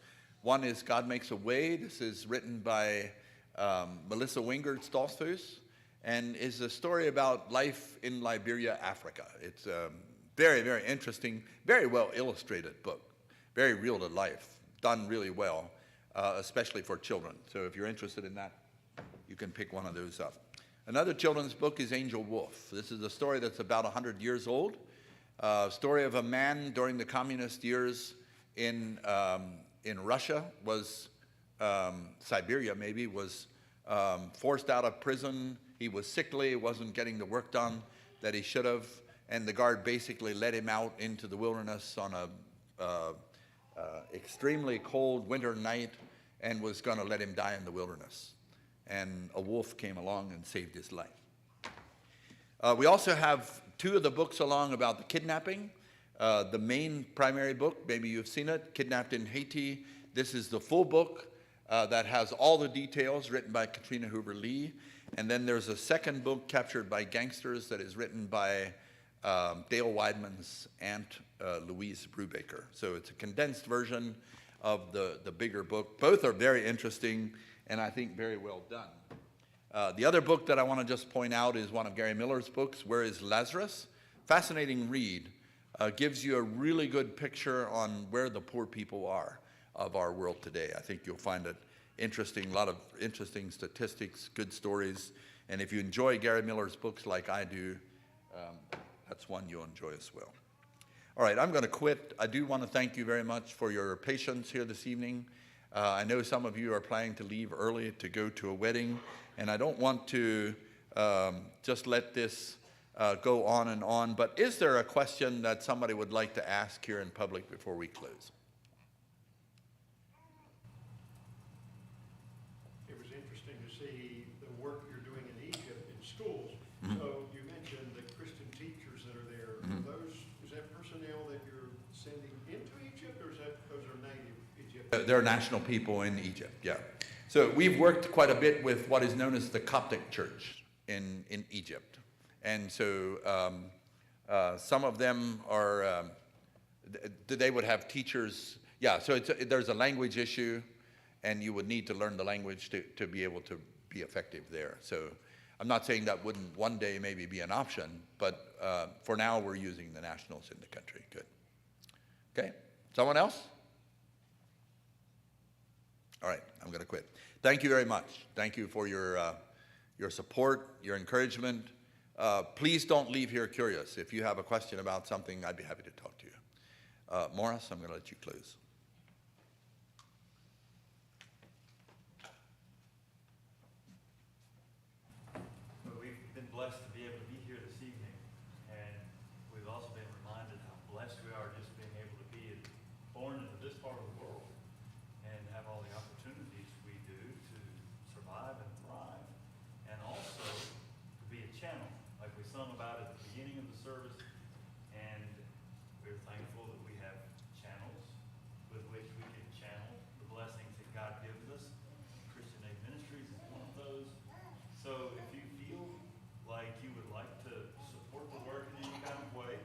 One is God Makes a Way. This is written by Melissa Wingard Stoltzfus and is a story about life in Liberia, Africa. It's Very, very interesting, very well illustrated book, very real to life, done really well, especially for children. So if you're interested in that, you can pick one of those up. Another children's book is Angel Wolf. This is a story that's about 100 years old. Story of a man during the communist years in Russia, was Siberia maybe, was forced out of prison. He was sickly, wasn't getting the work done that he should have, and the guard basically let him out into the wilderness on a extremely cold winter night and was going to let him die in the wilderness. And a wolf came along and saved his life. We also have two of the books along about the kidnapping. The main primary book, maybe you've seen it, Kidnapped in Haiti. This is the full book that has all the details, written by Katrina Hoover Lee. And then there's a second book, Captured by Gangsters, that is written by Dale Weidman's aunt, Louise Brubaker. So it's a condensed version of the bigger book. Both are very interesting and I think very well done. The other book that I want to just point out is one of Gary Miller's books, Where is Lazarus? Fascinating read. Gives you a really good picture on where the poor people are of our world today. I think you'll find it interesting, a lot of interesting statistics, good stories. And if you enjoy Gary Miller's books like I do, that's one you'll enjoy as well. All right, I'm going to quit. I do want to thank you very much for your patience here this evening. I know some of you are planning to leave early to go to a wedding, and I don't want to just let this go on, but is there a question that somebody would like to ask here in public before we close? It was interesting to see the work you're doing in Egypt in schools. Mm-hmm. So you mentioned the Christian teachers that are there. Mm-hmm. Is that personnel that you're sending into Egypt, or those are native Egyptians? They're national people in Egypt, yeah. So we've worked quite a bit with what is known as the Coptic Church in Egypt. And so some of them are, they would have teachers. Yeah, so there's a language issue, and you would need to learn the language to be able to be effective there. So I'm not saying that wouldn't one day maybe be an option, but for now we're using the nationals in the country. Good. Okay, someone else? All right, I'm going to quit. Thank you very much. Thank you for your support, your encouragement. Please don't leave here curious. If you have a question about something, I'd be happy to talk to you. Morris, I'm going to let you close. Well, we've been blessed to be able to be here this evening, and we've also been reminded how blessed we are just being able to be born into this part of the world and have all the opportunities we do to survive and thrive, and also to be a channel, like we sung about at the beginning of the service. And we're thankful that we have channels with which we can channel the blessings that God gives us. Christian Aid Ministries is one of those. So if you feel like you would like to support the work in any kind of way,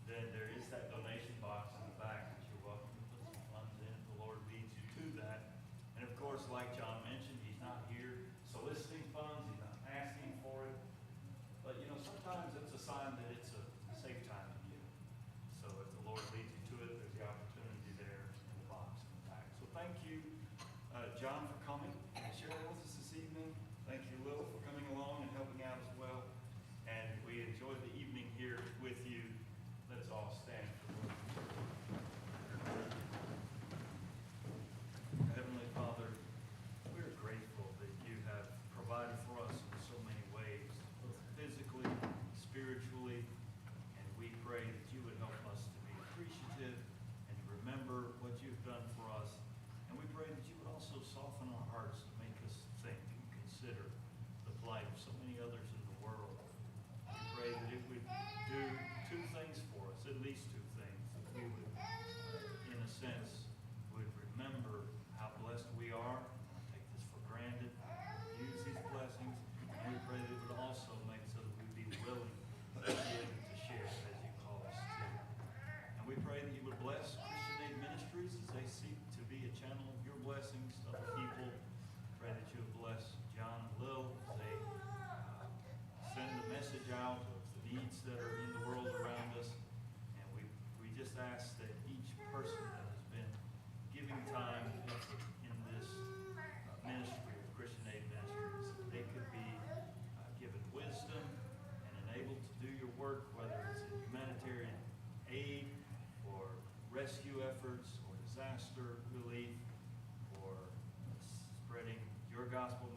then there is that donation box in the back that you're welcome to put some funds in if the Lord leads you to that. And of course, like John mentioned, he's not here soliciting funds, he's not asking for it. But you know, sometimes it's a sign that it's a safe time to give. So if the Lord leads you to it, there's the opportunity there in the box in the back. So thank you, John, for coming and sharing with us this evening. Thank you, Lil, for coming along and helping out as well. And we enjoyed the evening here with you. Let's all stand for the Lord. Heavenly Father, we're grateful that you have provided for us in so many ways, both physically, spiritually, and we pray that you would help us to be appreciative and to remember what you've done for us. And we pray that you would also soften our hearts to make us think and consider the plight of so many others in the world. We pray that it would do two things for us, at least two things, that we would, in a sense, would remember how blessed we are, not take this for granted, use these blessings, and we pray that it would also make so that we'd be willing to give and to share as you call us to. And we pray that you would bless Christian Aid Ministries as they seek to be a channel of your blessings to other people. Pray that you would bless John and Lil as they send the message out of the needs that are in the world around us. efforts or disaster relief or spreading your gospel